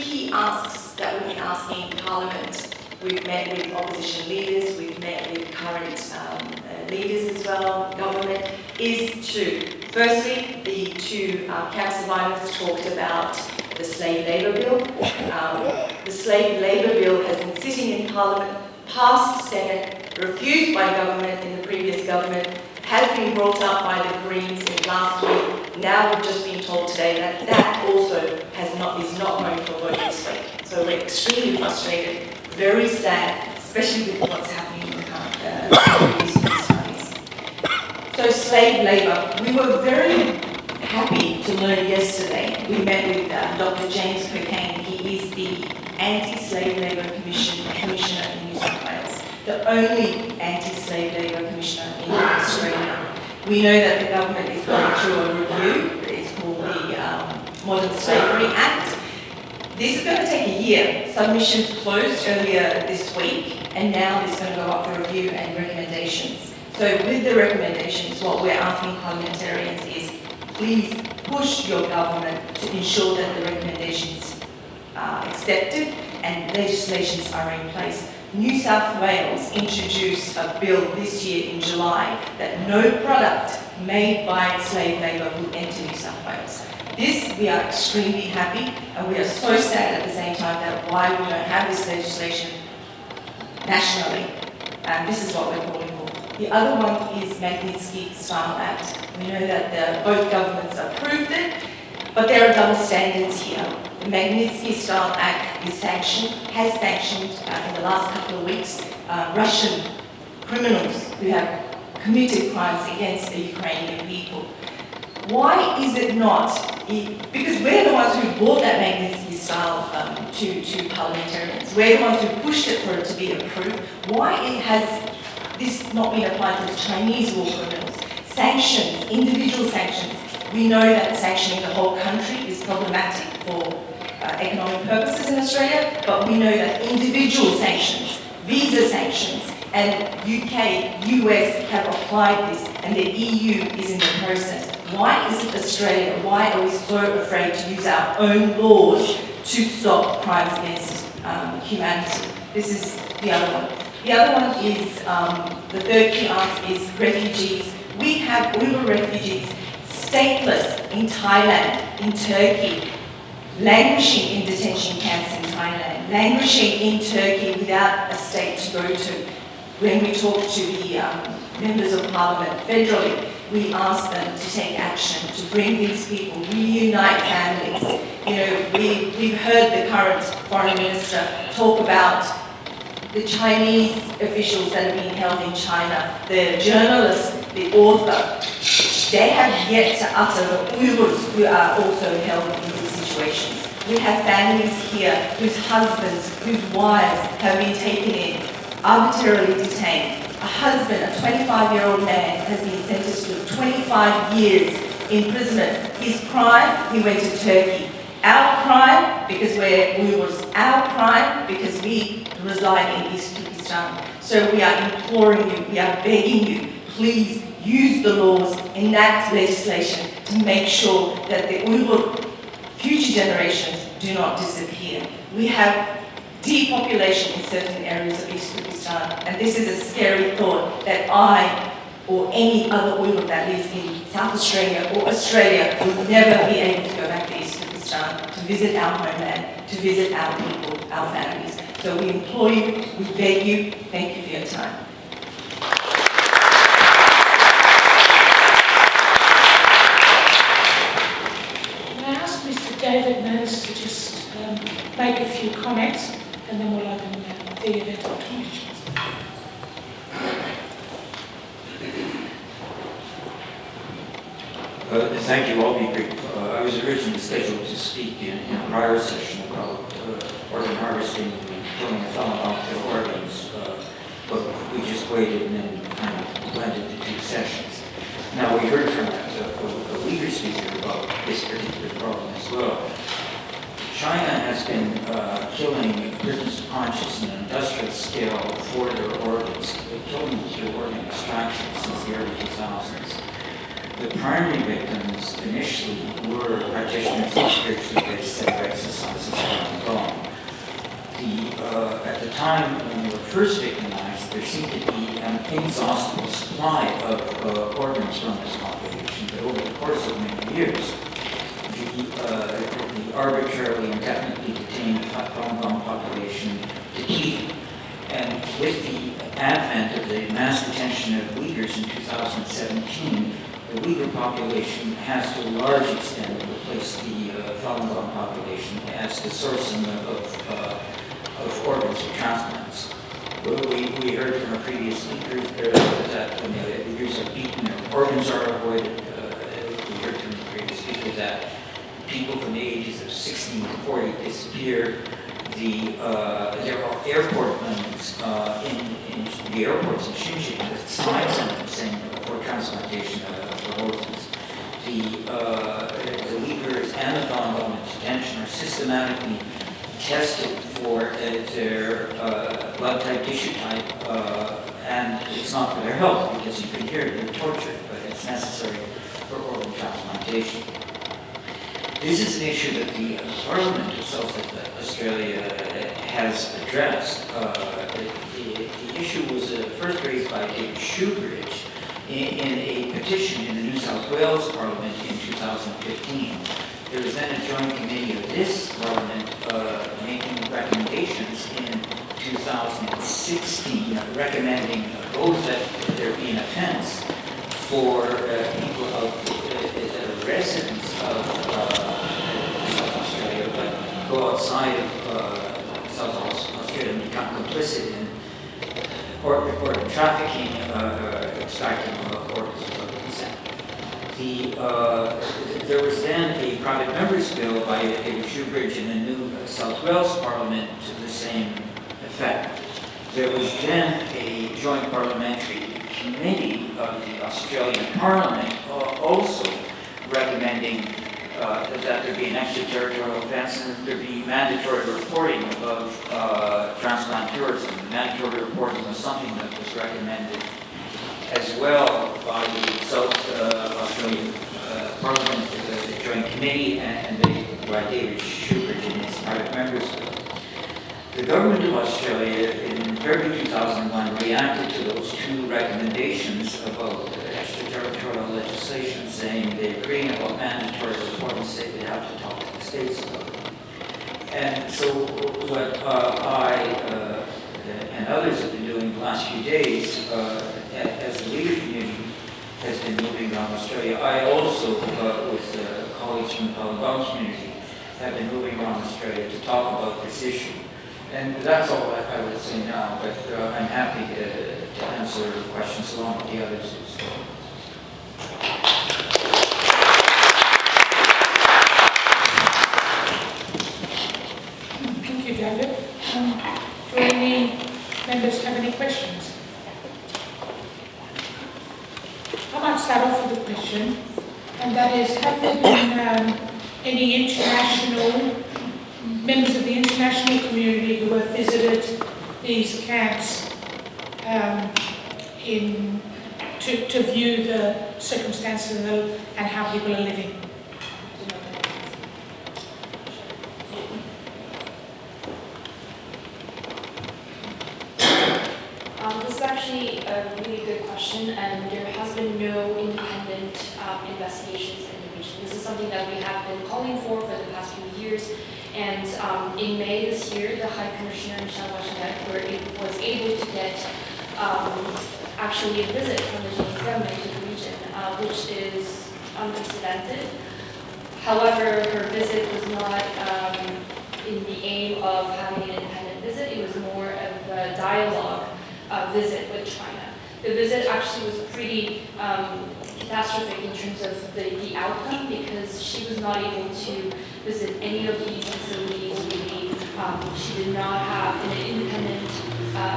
F: key asks that we've been asking in Parliament, we've met with opposition leaders, we've met with current leaders as well, government, is to, firstly, the two camp survivors talked about the slave labour bill. The slave labour bill has been sitting in Parliament, passed Senate, refused by government in the previous government, has been brought up by the Greens in last week. Now we've just been told today that that also is not going for vote this week. So we're extremely frustrated, very sad, especially with what's happening in the current studies. So slave labour, we were very happy to learn yesterday. We met with Dr. James Cocaine. He is the Anti-Slave Labour Commissioner in New South Wales, the only anti-slave labour commissioner in Australia. We know that the government is going through a review. It's called the Modern Slavery Act. This is going to take a year. Submissions closed earlier this week, and now it's going to go up for review and recommendations. So with the recommendations, what we're asking parliamentarians is please push your government to ensure that the recommendations are accepted and legislations are in place. New South Wales introduced a bill this year in July that no product made by slave labour will enter New South Wales. This, we are extremely happy, and we are so sad at the same time that why we don't have this legislation nationally, and this is what we're calling for. The other one is Magnitsky Style Act. We know that both governments approved it, but there are double standards here. The Magnitsky Style Act is has sanctioned in the last couple of weeks Russian criminals who have committed crimes against the Ukrainian people. Why is it not? Because we're the ones who brought that Magnitsky style to parliamentarians. We're the ones who pushed it for it to be approved. Why has this not been applied to the Chinese war criminals? Sanctions, individual sanctions. We know that sanctioning the whole country is problematic for economic purposes in Australia, but we know that individual sanctions, visa sanctions, and UK, US have applied this, and the EU is in the process. Why is it Australia? Why are we so afraid to use our own laws to stop crimes against humanity? This is the other one. The other one is, the third key answer is refugees. We have Uyghur refugees stateless in Thailand, in Turkey, languishing in detention camps in Thailand, languishing in Turkey without a state to go to. When we talk to the members of parliament federally, we ask them to take action, to bring these people, reunite families. You know, we've heard the current foreign minister talk about the Chinese officials that are being held in China, the journalist, the author. They have yet to utter the Uyghurs who are also held in these situations. We have families here whose husbands, whose wives have been taken in, arbitrarily detained. A husband, a 25-year-old man, has been sentenced to 25 years imprisonment. His crime, he went to Turkey. Our crime, because we're Uyghurs. Our crime, because we reside in East Turkestan. So we are imploring you, we are begging you, please use the laws, enact legislation to make sure that the Uyghur future generations do not disappear. We have depopulation in certain areas of East Turkestan, and this is a scary thought that I or any other Uyghur that lives in South Australia or Australia will never be able to go back to East Turkestan to visit our homeland, to visit our people, our families. So we implore you, we beg you, thank you for your time.
A: Can I ask Mr. David Mills to just make a few comments, and then we'll open the event up to questions.
G: Thank you. I'll be brief. I was originally scheduled to speak in a prior session about organ harvesting and killing of Falun organs, but we just waited and then kind of blended the two sessions. Now we heard from a leader speaker about this particular problem as well. China has been killing prisoners of conscience on an industrial scale for their organs. They're killing them through organ extraction since the early 2000s. The primary victims initially were practitioners of spiritually based center exercises around Gong. At the time when they were first victimized, there seemed to be an inexhaustible supply of organs from this population, but over the course of many years, the arbitrarily indefinitely detained Falun Gong population depleted. And with the advent of the mass detention of Uyghurs in 2017, the Uyghur population has to a large extent replaced the Falun Gong population as the source of organs for transplants. We heard from our previous speakers that when the Uyghurs are beaten, their organs are avoided. We heard from the previous speaker that people from the ages of 16 to 40 disappear. There are airport limits in the airports in Xinjiang with signs on them saying for transplantation of organs. The Uyghurs and the Falun Gong in detention are systematically tested for their blood type, tissue type, and it's not for their health because you can hear they're tortured, but it's necessary for organ transplantation. deportation. This is an issue that the Parliament of South Australia has addressed. The issue was first raised by David Shoebridge in a petition in the New South Wales Parliament in 2015. There was then a joint committee of this Parliament making recommendations in 2016, recommending both that there be an offence for people of residents of South Australia, but go outside of South Australia and become complicit in or trafficking, extracting organs without consent. There was then a private member's bill by David Shoebridge in the New South Wales Parliament to the same effect. There was then a joint parliamentary committee of the Australian Parliament also recommending that there be an extraterritorial offence and that there be mandatory reporting of transplant tourism. Mandatory reporting was something that was recommended as well by the South Australian Parliament, the Joint Committee, and by David Shoebridge in his private members bill. The Government of Australia in February 2001 reacted to those two recommendations about extraterritorial legislation, saying they agree about mandatory reporting, say they have to talk to the states about it. And so what I and others have been doing the last few days as the leader community has been moving around Australia, I also, with colleagues from the Falun Gong community, have been moving around Australia to talk about this issue. And that's all I would say now, but I'm happy to answer questions along with the others.
A: Thank you, David. Do any members have any questions? I might start off with a question, and that is, have there been any international members of the international community who have visited these camps to view the circumstances and how people are living?
B: This is actually a really good question, and there has been no independent investigations in the region. This is something that we have been calling for the past few years. And in May this year, the High Commissioner was able to get actually a visit from the Chinese government to the region, which is unprecedented. However, her visit was not in the aim of having an independent visit. It was more of a dialogue visit with China. The visit actually was pretty catastrophic in terms of the outcome, because she was not able to visit any of these facilities. Really, she did not have an independent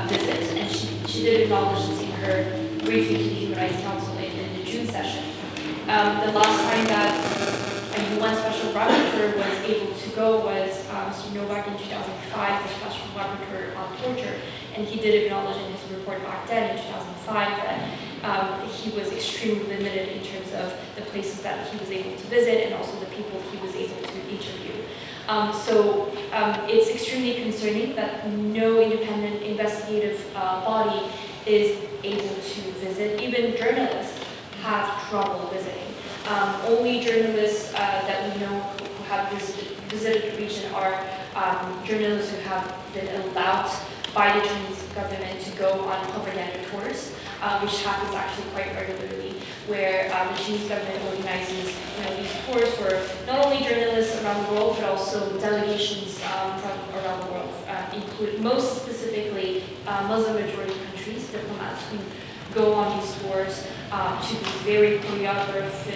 B: visit, and she did acknowledge this in her briefing to the Human Rights Council in the June session. The last time that a UN Special Rapporteur was able to go was Mr. Novak in 2005, the Special Rapporteur on torture, and he did acknowledge in his report back then in 2005 that he was extremely limited in terms of the places that he was able to visit and also the people he was able to interview. So it's extremely concerning that no independent investigative body is able to visit. Even journalists have trouble visiting. Only journalists that we know who have visited the region are journalists who have been allowed by the Chinese government to go on propaganda tours, which happens actually quite regularly, where the Chinese government organizes these tours for not only journalists around the world, but also delegations from around the world, including most specifically Muslim-majority countries, diplomats who go on these tours to these very choreographed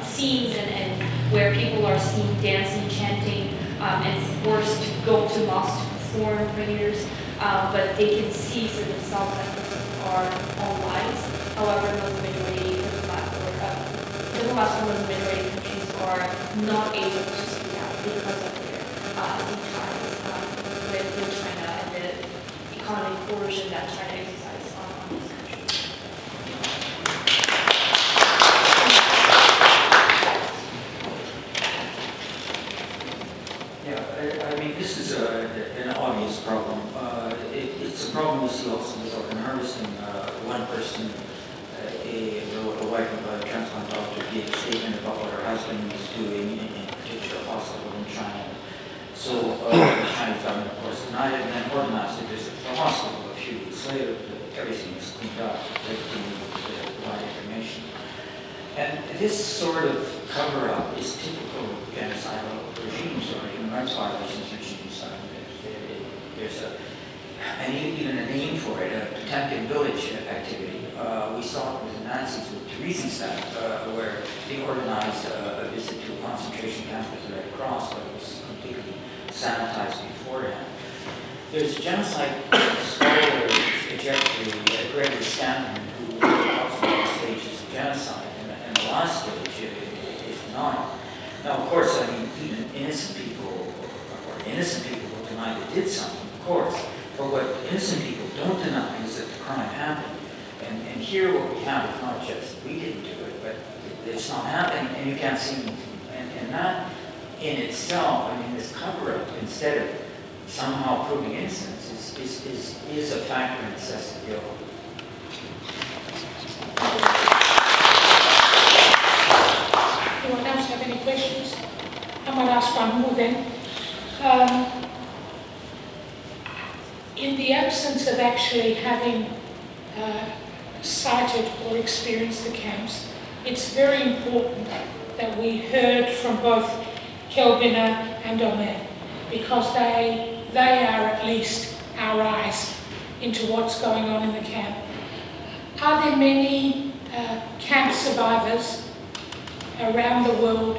B: scenes and where people are seen dancing, chanting, and forced to go to mosque to perform prayers, but they can see for themselves that this is our own lives. However, Muslim-majority diplomats from Muslim-majority countries are not able to speak out because of their ties with China and the economic coercion that China exercises on these countries.
G: this is an obvious problem. It's a problem we see also with organ harvesting. One person, a wife of a transplant doctor, gave a statement about what her husband was doing in a particular hospital in China. So the Chinese government, of course, denied it and then organized a visit to the hospital. A few weeks later, everything was cleaned up, everything with the right information. And this sort of cover-up is typical of genocidal regimes or human rights violations regimes. There's even a name for it, a Potemkin village activity. We saw it with the Nazis with Theresienstadt, where they organized a visit to a concentration camp with the Red Cross, but it was completely sanitized beforehand. There's a genocide scholar, Gregory Stanton, who talks about the stages of genocide, and the last stage is denial. Now, of course, I mean, even innocent people will deny they did something, of course. But what innocent people don't deny is that the crime happened. And here what we have is not just we didn't do it, but it's not happening and you can't see anything. And that in itself, I mean, this cover-up, instead of somehow proving innocence, is a factor in excessive guilt.
A: Anyone else have any questions? I might ask one more then. In the absence of actually having sighted or experienced the camps, it's very important that we heard from both Kelvina and Omer, because they are at least our eyes into what's going on in the camp. Are there many camp survivors around the world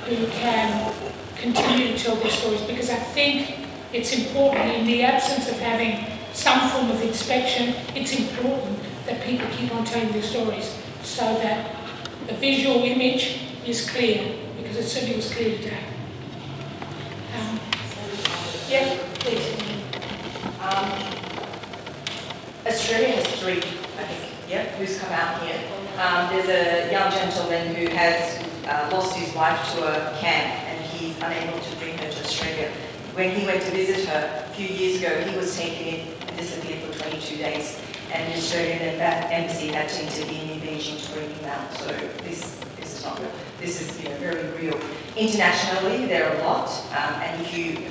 A: who can continue to tell their stories? Because I think it's important, in the absence of having some form of inspection, it's important that people keep on telling their stories so that the visual image is clear, because it certainly was clear today. Yeah, please.
F: Australia has 3, I think, who's come out here. There's a young gentleman who has lost his wife to a camp and he's unable to bring her to Australia. When he went to visit her a few years ago, he was taken in and disappeared for 22 days. And the Australian embassy had to intervene in Beijing to bring him out. So this is not real. This is very real. Internationally, there are a lot. And if you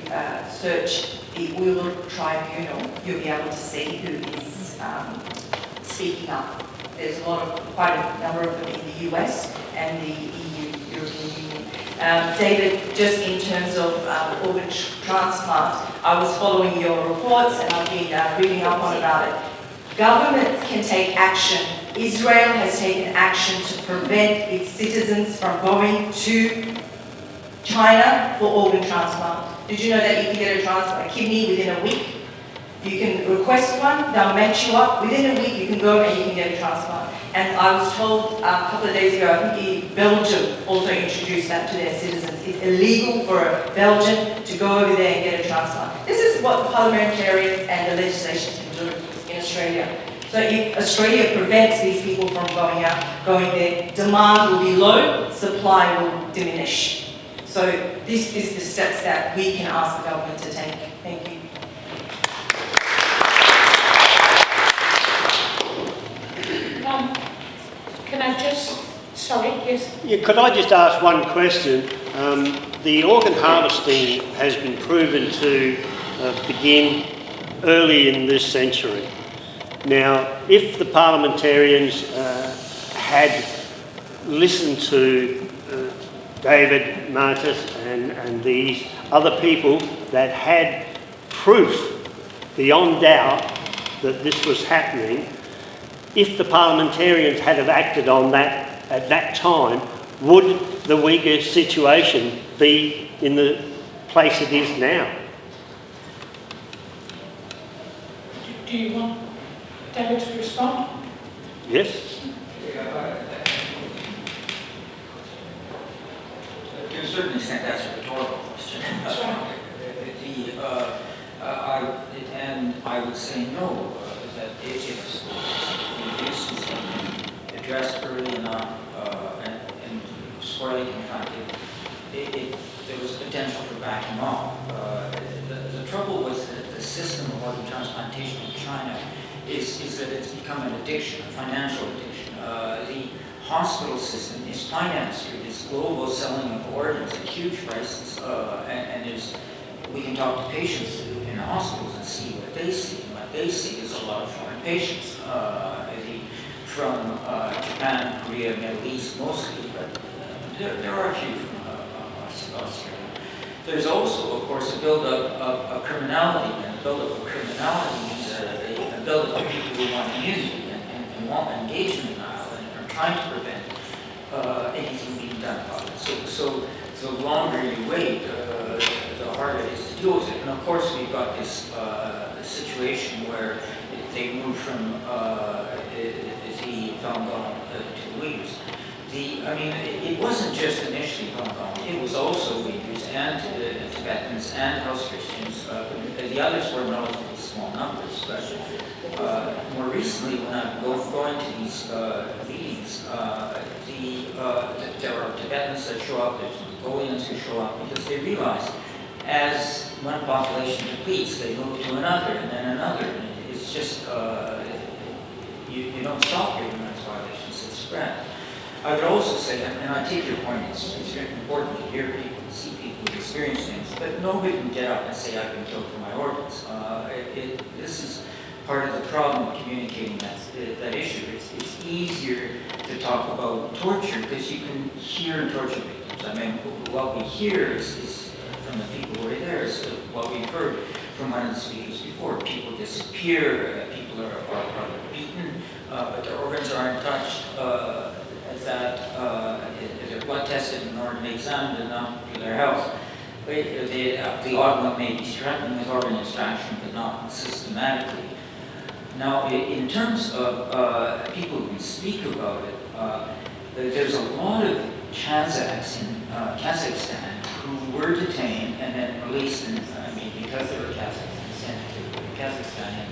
F: search the Uyghur Tribunal, you'll be able to see who is speaking up. There's quite a number of them in the US and the EU, European Union. David, just in terms of organ transplant, I was following your reports and I've been reading up on about it. Governments can take action. Israel has taken action to prevent its citizens from going to China for organ transplant. Did you know that you can get a kidney within a week? You can request one, they'll match you up. Within a week you can go and you can get a transplant. And I was told a couple of days ago, I think Belgium also introduced that to their citizens. It's illegal for a Belgian to go over there and get a transplant. This is what the parliamentarians and the legislation can do in Australia. So if Australia prevents these people from going there, demand will be low, supply will diminish. So this is the steps that we can ask the government to take. Thank you.
A: Can I just, sorry, yes?
H: Yeah, could I just ask one question? The organ harvesting has been proven to begin early in this century. Now, if the parliamentarians had listened to David Martis and these other people that had proof beyond doubt that this was happening, if the parliamentarians had have acted on that at that time, would the Uyghur situation be in the place it is now?
A: Do you want David to respond?
H: Yes.
G: To a certain extent, that's a rhetorical question. I would say no, that if the abuse is addressed early enough and squarely confronted, there was potential for backing off. trouble with the system of organ transplantation in China is that it's become an addiction, a financial addiction. The hospital system is financed through this global selling of organs at huge prices, and we can talk to patients in the hospitals and see what they see. And what they see is a lot of foreign patients from Japan, Korea, Middle East mostly, but there are a few from Australia. There's also, of course, a build-up of criminality, and the build-up of criminality means a build-up of people who want immunity and want engagement in Ireland and are trying to prevent anything being done about it. So the longer you wait, the harder it is to deal with it. And of course, we've got this situation where they move from the Falun Gong to the Uyghurs. It wasn't just initially Falun Gong, it was also Uyghurs and Tibetans and House Christians. The others were in relatively small numbers, but more recently when I'm going to these meetings, there are Tibetans that show up, there's Mongolians who show up, because they realize as one population depletes, they move to another and then another. And it's just, you don't stop your human rights violations, it's spread. I would also say, and I take your point, it's very important to hear people, to see people who experience things, but nobody can get up and say, I've been killed for my organs. This is part of the problem of communicating that issue. It's easier to talk about torture because you can hear torture victims. What we hear is from the people who are there, is what we've heard from one of the speakers before. People disappear, people are beaten, but their organs aren't touched. They're blood tested in order to be examined and not for their health. The odd one may be threatening with organ extraction, but not systematically. Now, in terms of people who speak about it, there's a lot of Kazakhs in Kazakhstan who were detained and then released, because they were Kazakhs and sent to Kazakhstan. And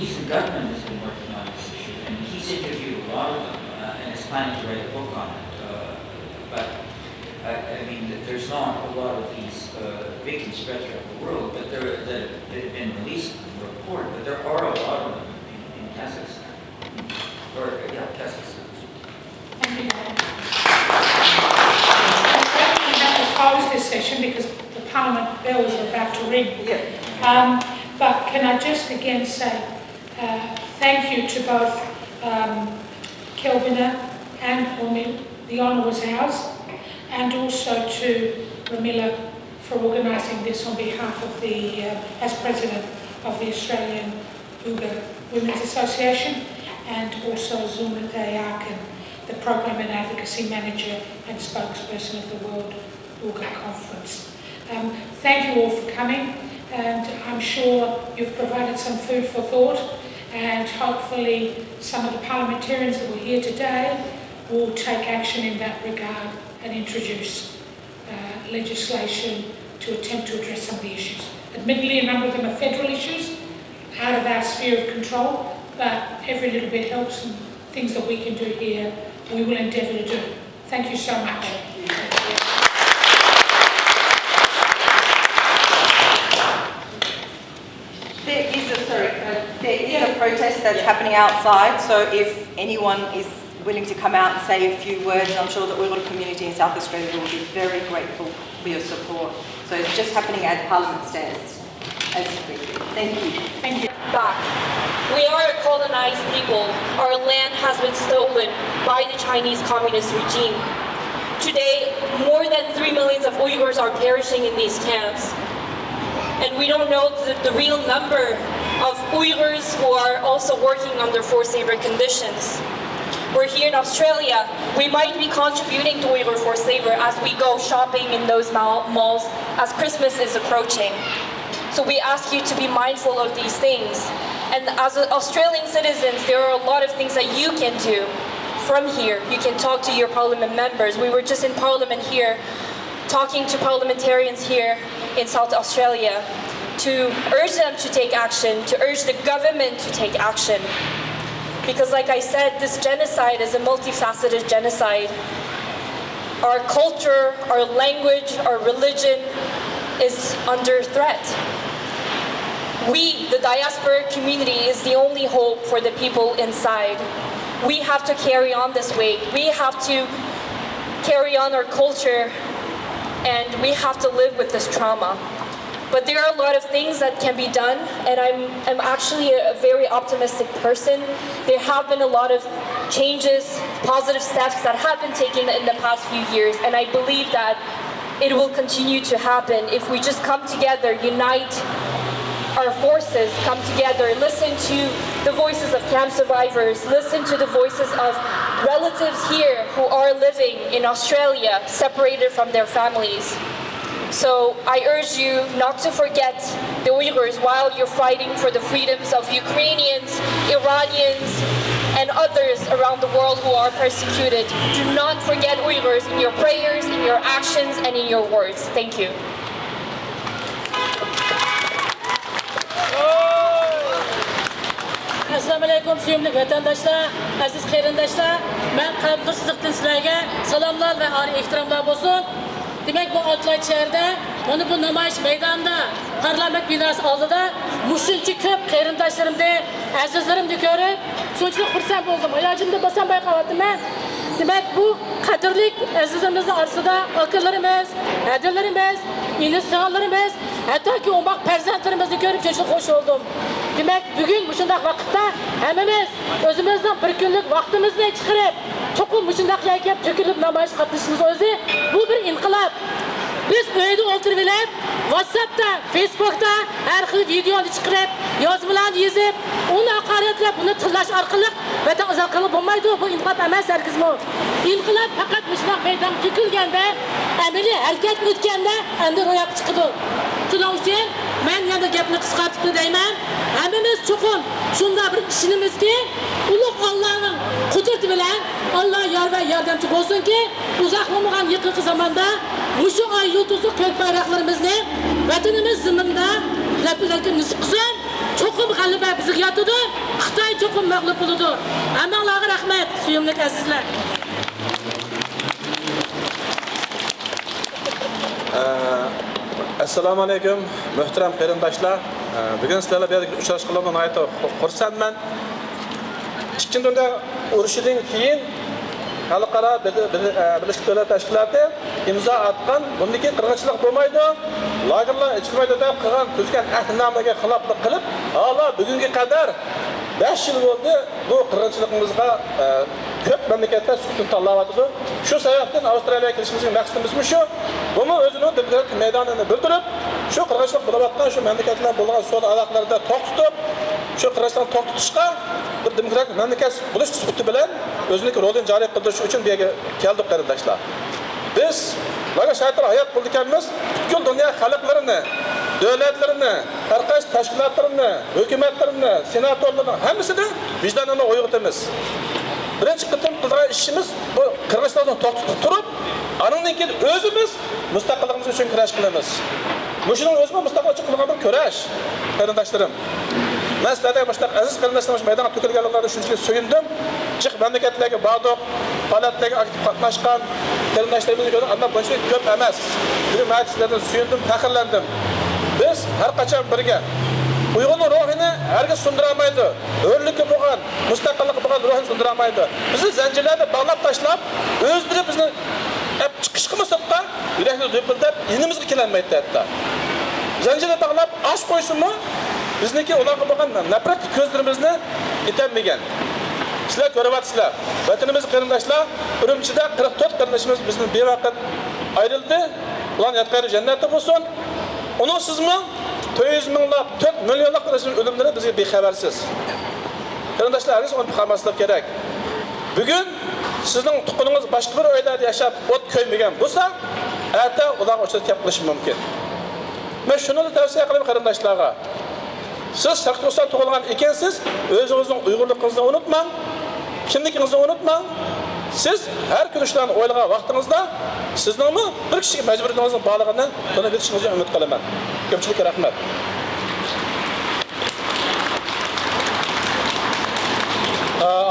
G: Ethan Gutman has been working on this issue, and he's interviewed a lot of them. And is planning to write a book on it. There's not a lot of these victims spread throughout the world, but they've been released in the report. But there are a lot of them in Kazakhstan. Kazakhstan.
A: Thank you, Dan. We have to close this session because the Parliament bells are about to ring.
F: Yeah.
A: But can I just again say thank you to both Kelvina and Omid, the honour was ours, and also to Ramila for organising this on behalf of the, as President of the Australian Uyghur Women's Association, and also Zuma Dayakan, the Program and Advocacy Manager and Spokesperson of the World Uyghur Conference. Thank you all for coming, and I'm sure you've provided some food for thought, and hopefully some of the parliamentarians that were here today will take action in that regard and introduce legislation to attempt to address some of the issues. Admittedly, a number of them are federal issues, out of our sphere of control, but every little bit helps, and things that we can do here, we will endeavour to do. Thank you so much.
F: There is a protest that's happening outside, so if anyone is willing to come out and say a few words, I'm sure the Uyghur community in South Australia will be very grateful for your support. So it's just happening at Parliament stairs as we speak. Thank you.
A: Thank you.
B: Back. We are a colonized people. Our land has been stolen by the Chinese Communist regime. Today, more than 3 million of Uyghurs are perishing in these camps. And we don't know the real number of Uyghurs who are also working under forced labor conditions. We're here in Australia. We might be contributing to Uyghur forced labor as we go shopping in those malls as Christmas is approaching. So we ask you to be mindful of these things. And as Australian citizens, there are a lot of things that you can do from here. You can talk to your parliament members. We were just in parliament here, talking to parliamentarians here in South Australia to urge them to take action, to urge the government to take action. Because like I said, this genocide is a multifaceted genocide. Our culture, our language, our religion is under threat.
I: We, the diaspora community, is the only hope for the people inside. We have to carry on this way. We have to carry on our culture, and we have to live with this trauma. But there are a lot of things that can be done, and I'm actually a very optimistic person. There have been a lot of changes, positive steps that have been taken in the past few years, and I believe that it will continue to happen if we just come together, unite our forces, come together, listen to the voices of camp survivors, listen to the voices of relatives here who are living in Australia, separated from their families. So I urge you not to forget the Uyghurs while you're fighting for the freedoms of Ukrainians, Iranians, and others around the world who are persecuted. Do not forget Uyghurs in your prayers, in your actions, and in your words. Thank you.
C: Assalamu alaykum suyumli vatandaşlar, aziz qarindoshlar. Men qalbli sizlardan sizlarga salomlar va oliy ehtiromlar bo'lsin. Demek bu Adelaide şehirde, onu bu namayiş meydanında, parlament binası oldida mushuncha ko'p qarindoshlarımni, azizlarimni ko'rib, shuncha xursand bo'ldim. Oyog'imda bosam bayqalyapman. Demek bu qadrli azizlarimizning orasida akalarimiz, adillarimiz, ini-singillarimiz, hattoki umoq farzandlarimizni ko'rib shuncha xush bo'ldim. Demek bugün bu şundak vakitte hemimiz özümüzden bir günlük vaktimizni çıkarıp çokum bu şundak yakıp tökülüp namayiş katılışımız özü bu bir inkılap. Biz öyde oturup WhatsApp'ta, Facebook'ta her xil videonu çıkarıp yazmalarını yazıp onu hakaretlep bunu tıllaş arkalık ve de azal kalıp olmaydı. Bu inkılap emez herkesme. İnkılap fakat bu şundak meydan tükülgende emeli hareket ötkende hem de royak çıkıdı. Tuna için ben yana gapni qisqartib deyman. Hammamiz cho'qim shunda bir ishimizki, ulug' Allohning qudrati bilan Alloh yor va yordamchi bo'lsinki, uzoq bo'lmagan yaqinqi zamonda mushu oy yulduzi ko'k bayroqlarimizni vatanimiz ziminda lapilarga nisib qilsin. Cho'qim g'alaba bizga yotadi. Xitoy cho'qim mag'lub bo'ladi. Hammanglarga rahmat, suyumli azizlar.
E: Assalomu alaykum, muhtaram qarindoshlar. Bugun sizlarga bir uchrashganimdan aytib xursandman. Ikkinchi dunyo urushidan keyin xalqaro Birleşmiş Milletler Tashkiloti imzo atgan bundagi qirg'inchilik bo'lmaydi, lagerlar ichilmaydi deb qilgan tuzgan ahdnomaga xiloflik qilib, hala bugunga qadar 5 yil bo'ldi bu qirg'inchiligimizga ko'p mamlakatlar sukun tanlayotdi. Shu sababdan Avstraliyaga kelishimizning maqsadimiz shu. Buni o'zining demokratik maydonini bildirib, shu qirg'inchilik bo'layotgan shu mamlakatlar bo'lgan savdo aloqalarida to'xtatib, shu qirg'inchilikni to'xtatishga bir demokratik mamlakat bo'lish sifati bilan o'zining rolini joriy qildirish uchun bu yerga keldik qarindoshlar. Biz mana shaytor hayot qilganmiz, butun dunyo xalqlarini, davlatlarini, har qaysi tashkilotlarini, hukumatlarini, senatorlarni hammasini vijdonini o'yg'itamiz. Birinchi qitim qilgan ishimiz bu qirg'inchilikni to'xtatib turib, andan keyin o'zimiz mustaqilligimiz uchun kurash qilamiz. Bu shuning o'zimi mustaqillik uchun qilgan bir kurash, qarindoshlarim. Men sizlarga boshqa aziz qarindoshlarimiz maydonga to'kilganliklariga shunchalik suyundim. Jiq mamlakatlarga bordik, faoliyatlarga aktiv qatnashgan qarindoshlarimizni ko'rdim, ammo buncha ko'p emas. Bugun men sizlardan suyundim, faxrlandim. Biz har qachon birga Uyg'urning ruhini herkes sunduramaydi. O'rlikka bo'lgan, mustaqillik bo'lgan ruhini sunduramaydi. Bizni zanjirlarni bog'lab tashlab, o'zlari bizni chiqishqimizda yurakni do'pildab, inimizga kelolmaydi hatto. Zanjirni bog'lab osh qo'ysinmi? Bizniki ularga bo'lgan nafrat ko'zlarimizni itilmagan. Sizlar ko'ryapsizlar. Vatanimiz qarindoshlar, Urumchida 44 qarindoshimiz bizni bevaqt ayrildi. Ular yatqari jannatda bo'lsin. Onun sizmi 400 minglab, 4 milyonlab qarindoshimiz o'limlari bizga bexabarsiz. Qarindoshlaringiz onu qilmaslik kerak. Bugun sizning tuquningiz boshqa bir oylarda yashab, o't ko'ymagan bo'lsa, erta ularga o'chirib kep qilish mumkin. Men shuni tavsiya qilaman qarindoshlarga. Siz Sharq Turkiston tug'ilgan ekansiz, o'zingizning Uyg'urligingizni unutmang, kimligingizni unutmang. Siz her gün işlerini oylagan vaqtingizda sizningmi bir kishiga majburiyatingizning borligini tunib yetishingizni umid qilaman. Ko'pchilikka rahmat.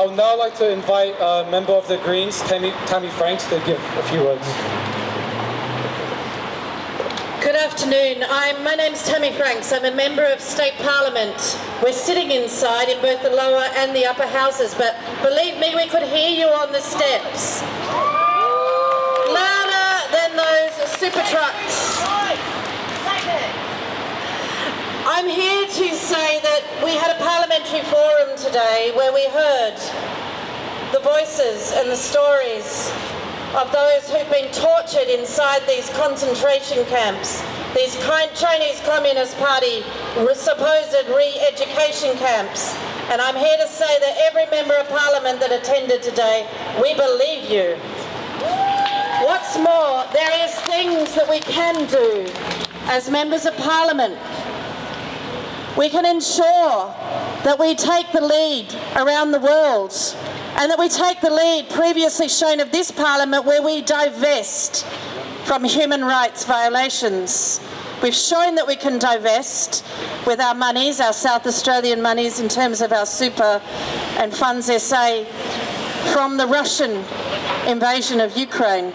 J: I would now like to invite a member of the Greens, Tammy Franks, to give a few words.
C: Good
K: afternoon. My name's Tammy Franks. I'm a member of State Parliament. We're sitting inside in both the lower and the upper houses, but believe me, we could hear you on the steps. Louder than those super trucks. I'm here to say that we had a parliamentary forum today where we heard the voices and the stories of those who've been tortured inside these concentration camps, these Chinese Communist Party supposed re-education camps. And I'm here to say that every member of parliament that attended today, we believe you. What's more, there is things that we can do as members of parliament. We can ensure that we take the lead around the world, and that we take the lead previously shown of this parliament where we divest from human rights violations. We've shown that we can divest with our monies, our South Australian monies in terms of our super and funds SA from the Russian invasion of Ukraine.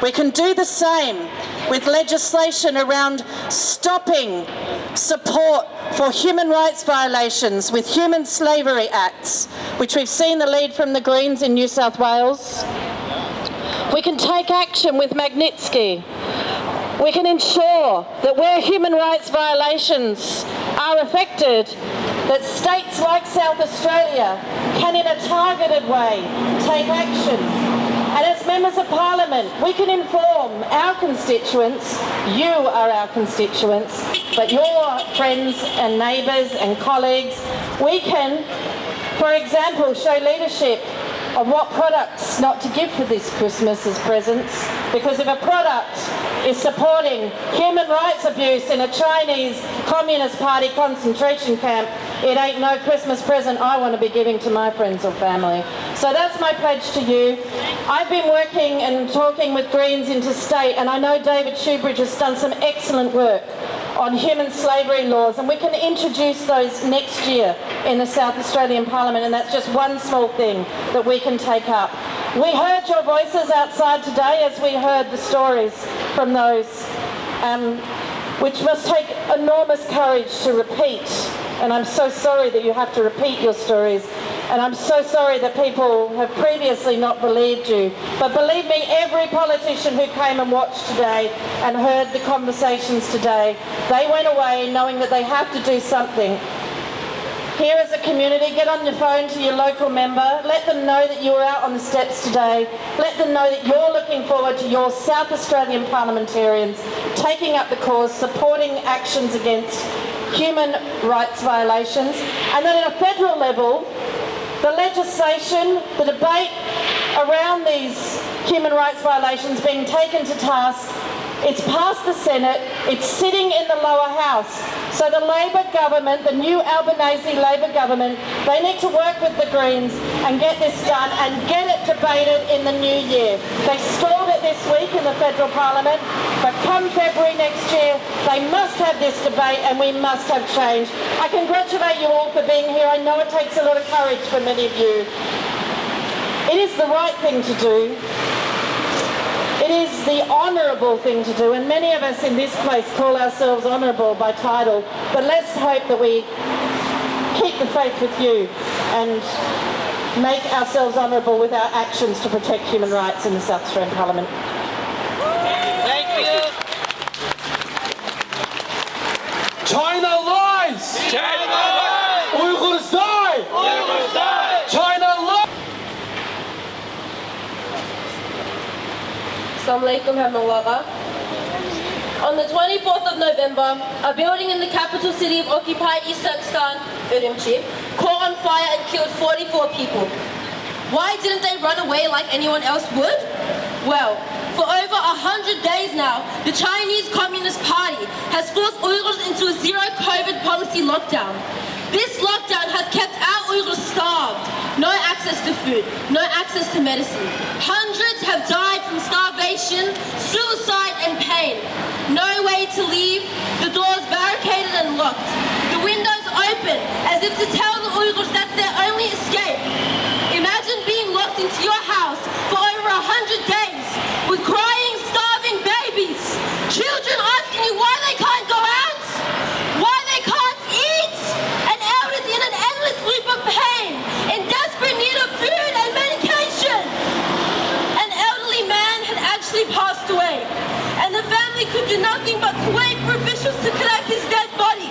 K: We can do the same with legislation around stopping support for human rights violations with human slavery acts, which we've seen the lead from the Greens in New South Wales. We can take action with Magnitsky. We can ensure that where human rights violations are affected, that states like South Australia can in a targeted way take action. And as members of parliament, we can inform our constituents, you are our constituents, but your friends and neighbours and colleagues, we can, for example, show leadership of what products not to give for this Christmas as presents, because if a product is supporting human rights abuse in a Chinese Communist Party concentration camp, it ain't no Christmas present I want to be giving to my friends or family. So that's my pledge to you. I've been working and talking with Greens interstate, and I know David Shoebridge has done some excellent work on human slavery laws, and we can introduce those next year in the South Australian Parliament, and that's just one small thing that we can take up. We heard your voices outside today as we heard the stories from those, which must take enormous courage to repeat, and I'm so sorry that you have to repeat your stories. And I'm so sorry that people have previously not believed you. But believe me, every politician who came and watched today and heard the conversations today, they went away knowing that they have to do something. Here as a community, get on your phone to your local member, let them know that you were out on the steps today, let them know that you're looking forward to your South Australian parliamentarians taking up the cause, supporting actions against human rights violations, and that at a federal level, the legislation, the debate around these human rights violations being taken to task, it's passed the Senate, it's sitting in the lower house. So the Labor government, the new Albanese Labor government, they need to work with the Greens and get this done and get it debated in the new year. They stalled it this week in the federal parliament, but come February next year, they must have this debate and we must have change. I congratulate you all for being here. I know it takes a lot of courage for many of you. It is the right thing to do. It is the honourable thing to do, and many of us in this place call ourselves honourable by title, but let's hope that we keep the faith with you and make ourselves honourable with our actions to protect human rights in the South Australian Parliament.
L: Thank you. China lies! China lies! Uyghurs die! Uyghurs die! China lies!
M: Assalamualaikum hammaga. On the 24th of November, a building in the capital city of occupied East Turkestan, Urumqi, caught on fire and killed 44 people. Why didn't they run away like anyone else would? Well, for over 100 days now, the Chinese Communist Party has forced Uyghurs into a zero-COVID policy lockdown. This lockdown has kept our Uyghurs starved. No access to food, no access to medicine. Hundreds have died from starvation, suicide and pain. No way to leave, the doors barricaded and locked. The windows open as if to tell the Uyghurs that's their only escape. Imagine being locked into your house for over 100 days with crying, starving babies. Children asking you why and the family could do nothing but wait for officials to collect his dead body.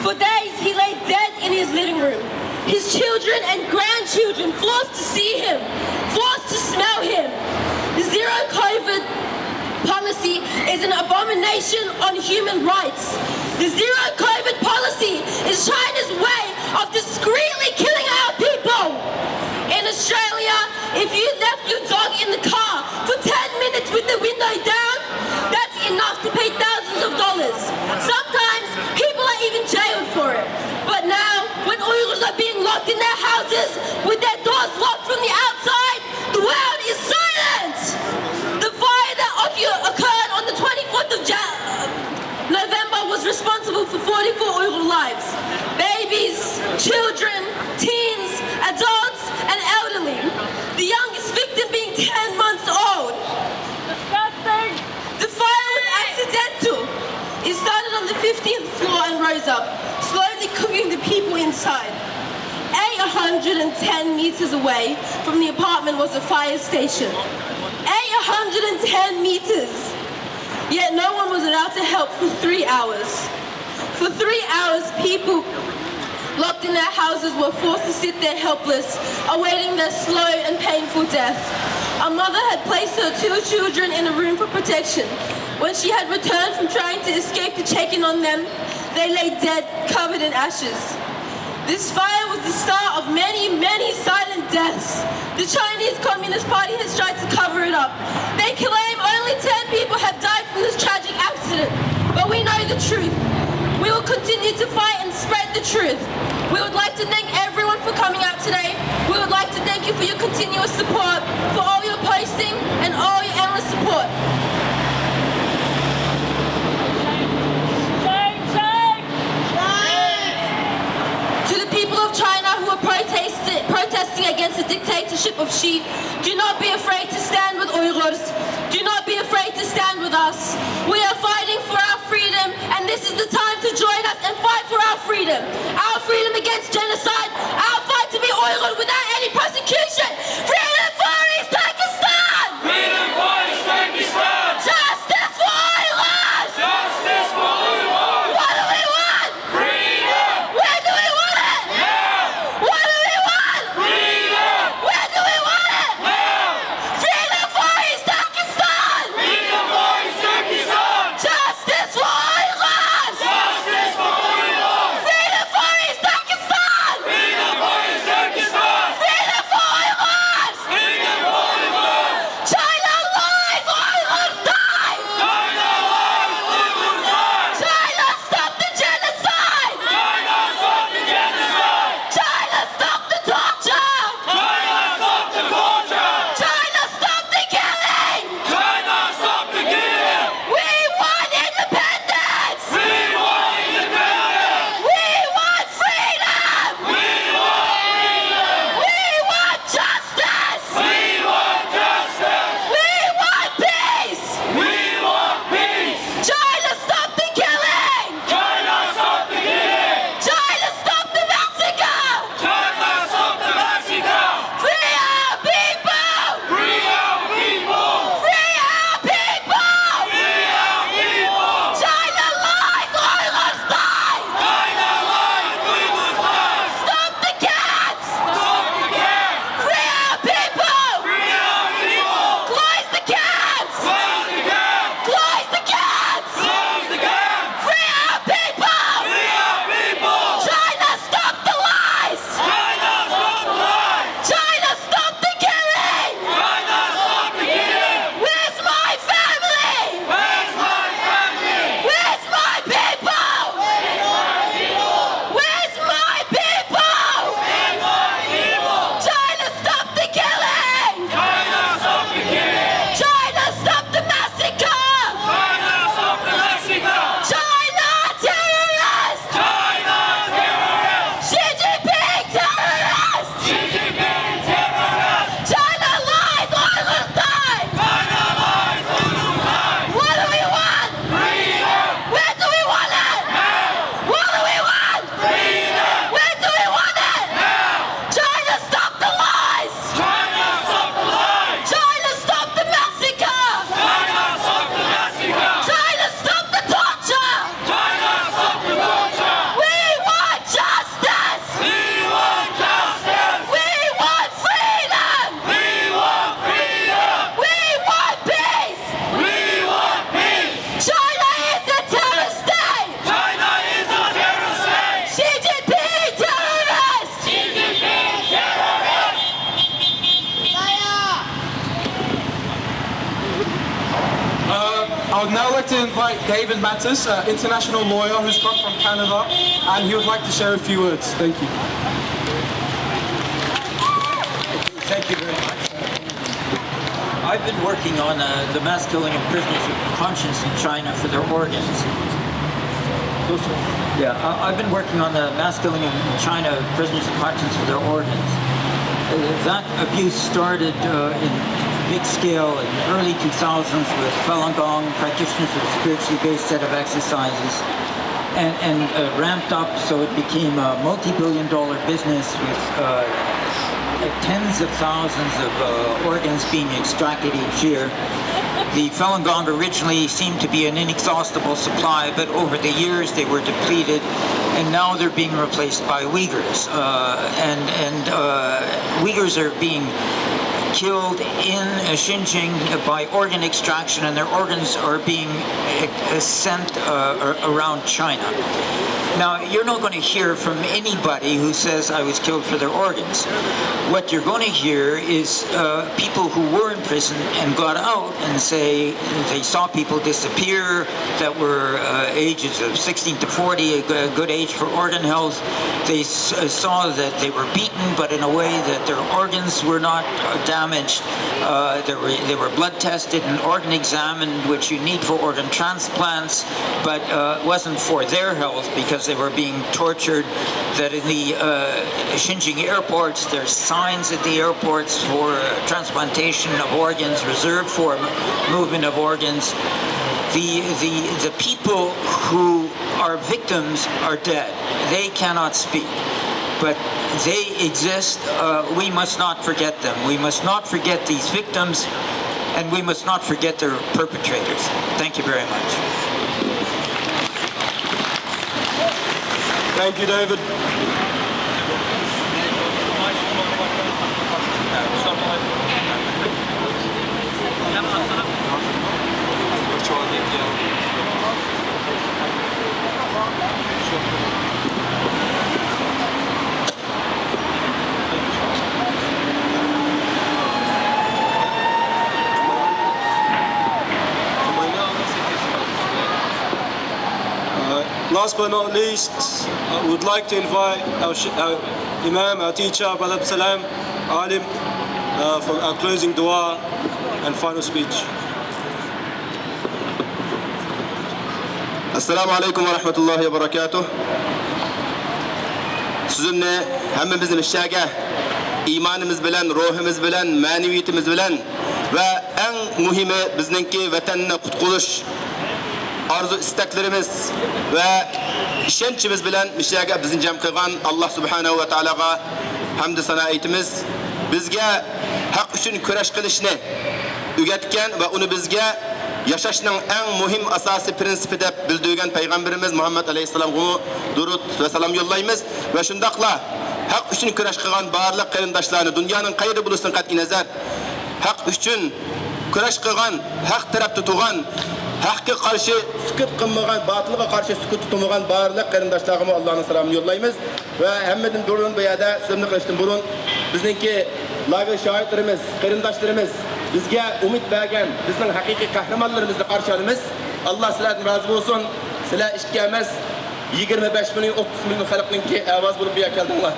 M: For days, he lay dead in his living room. His children and grandchildren forced to see him, forced to smell him. The zero COVID policy is an abomination on human rights. The zero COVID policy is China's way of discreetly killing our people. In Australia, if you left your dog in the car for 10 minutes with the window down, that's enough to pay thousands of dollars. Sometimes people are even jailed for it. But now, when Uyghurs are being locked in their houses with their doors locked from the outside, the world is silent. The fire that occurred on the 24th of November was responsible for 44 Uyghur lives. Babies, children, teens, adults, and elderly. The youngest victim being 10 months old. Disgusting! The fire was accidental. It started on the 15th floor and rose up, slowly cooking the people inside. 810 meters away from the apartment was a fire station. 810 meters. Yet no one was allowed to help for 3 hours. For 3 hours, people locked in their houses were forced to sit there helpless, awaiting their slow and painful death. A mother had placed her 2 children in a room for protection. When she had returned from trying to escape to check in on them, they lay dead, covered in ashes. This fire was the start of many, many silent deaths. The Chinese Communist Party has tried to cover it up. They claim only 10 people have died from this tragic accident, but we know the truth. We will continue to fight and spread the truth. We would like to thank everyone for coming out today. We would like to thank you for your continuous support, for all your posting and all your endless support. To the people of China who are protesting against the dictatorship of Xi, do not be afraid to stand with Uyghurs. Do not be afraid to stand with us. We are fighting for our freedom, and this is the time to join us and fight for our freedom. Our freedom against genocide, our fight to be Uyghur without any persecution. Freedom for East Pakistan!
L: Freedom for East Pakistan!
M: Justice for Uyghurs!
L: Justice for Uyghurs!
M: What do we want?
L: Freedom!
M: Where do we want it?
L: Now!
M: What do we want?
L: Freedom!
M: Where do we want it?
L: Now!
M: Freedom for East Pakistan!
L: Freedom for East Pakistan!
M: Justice for Uyghurs!
L: Justice for Uyghurs!
M: Freedom for East Pakistan!
J: I would now like to invite David Mattis, international lawyer who's come from Canada, and he would like to share a few words. Thank you.
N: Thank you very much. I've been working on the mass killing of prisoners of conscience in China for their organs. Yeah, I've been working on the mass killing in China of prisoners of conscience for their organs. That abuse started in big scale in the early 2000s with Falun Gong practitioners with a spiritually based set of exercises, and ramped up so it became a multi-billion-dollar business with tens of thousands of organs being extracted each year. The Falun Gong originally seemed to be an inexhaustible supply, but over the years they were depleted, and now they're being replaced by Uyghurs. Uyghurs are being killed in Xinjiang by organ extraction, and their organs are being sent around China. Now, you're not going to hear from anybody who says I was killed for their organs. What you're going to hear is people who were in prison and got out and say they saw people disappear that were ages of 16 to 40, a good age for organ health. They saw that they were beaten, but in a way that their organs were not damaged. They were blood tested and organ examined, which you need for organ transplants, but wasn't for their health because they were being tortured. That in the Xinjiang airports, there's signs at the airports for transplantation of organs, reserved for movement of organs. The people who are victims are dead. They cannot speak, but they exist. We must not forget them. We must not forget these victims, and we must not forget their perpetrators. Thank you very much.
J: Thank you, David. Last but not least, I would like to invite our Imam, our teacher, Brother Salam, Alim, for our closing dua and final speech.
O: Assalamu alaikum wa rahmatullahi wa barakatuh. Sizinle hemmimizin işlerge imanımız bilen, ruhumuz bilen, maneviyetimiz bilen ve en mühimi bizninki vatanını kutquluş arzu isteklerimiz ve işençimiz bilen işlerge bizim cem kılgan Allah subhanahu ve ta'alaga hamd sana aytimiz. Bizge hak üçün küreş kılışını ügetken ve onu bizge yaşaşının en mühim asası prensipi de bildirgen Peygamberimiz Muhammed Aleyhisselam'a durut ve selam yollayımız ve şundakla hak üçün küreş kılgan barlık kırındaşlarını dünyanın kayırı bulursun kat'i nazar hak üçün küreş kılgan hak taraf tutuğan hakkı karşı sükut kılmagan, batılığa karşı sükut tutulmagan barlık kırındaşlarıma Allah'ın selamını yollayımız ve hemmedin durun bu yada sözünü kılıçtım burun bizninki لاگېرى şahitlerimiz, kırındaşlarımız bizge umut bergen, bizning haqiqiy kahramonlarimizni qarshi olamiz. Allah sizlardan razı olsun. Sizlar ishga emas 25 milyon 30 milyon xalqninki ovoz bo'lib bu yerga keldinglar.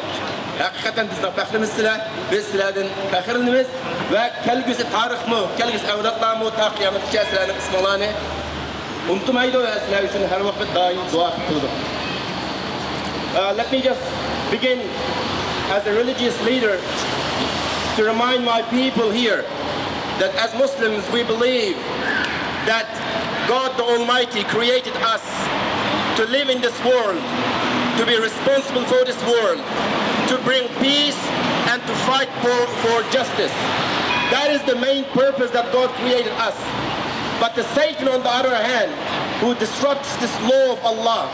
O: Haqiqatan bizning faxrimiz sizlar. Biz sizlardan faxrlanamiz va kelgusi tarixmi, kelgusi avlodlarmi ta qiyomatgacha sizlarning isminglarni unutmaydi va sizlar uchun har vaqt doim duo qildik. Let me just begin as a religious leader to remind my people here that as Muslims we believe that God the Almighty created us to live in this world, to be responsible for this world, to bring peace and to fight for justice. That is the main purpose that God created us. But the Satan on the other hand, who disrupts this law of Allah,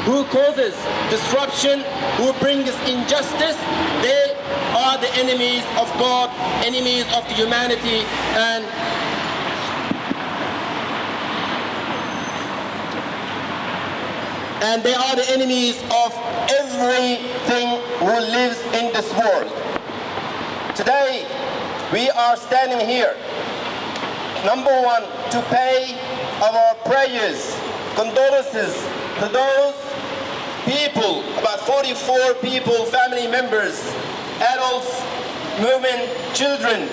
O: who causes disruption, who brings injustice, they are the enemies of God, enemies of the humanity, and they are the enemies of everything who lives in this world. Today, we are standing here, number one, to pay our prayers, condolences to those people, about 44 people, family members, adults, women, children,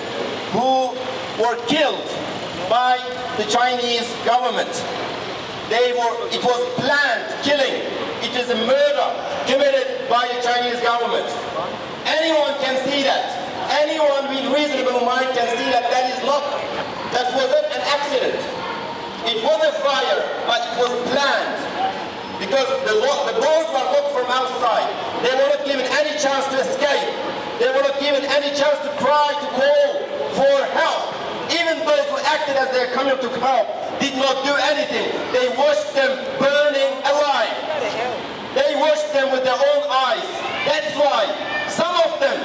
O: who were killed by the Chinese government. It was planned killing. It is a murder committed by the Chinese government. Anyone can see that. Anyone with reasonable mind can see that that wasn't an accident. It was a fire, but it was planned. Because the doors were locked from outside. They were not given any chance to escape. They were not given any chance to cry, to call for help. Even those who acted as they're coming to help did not do anything. They watched them burning alive. They watched them with their own eyes. That's why some of them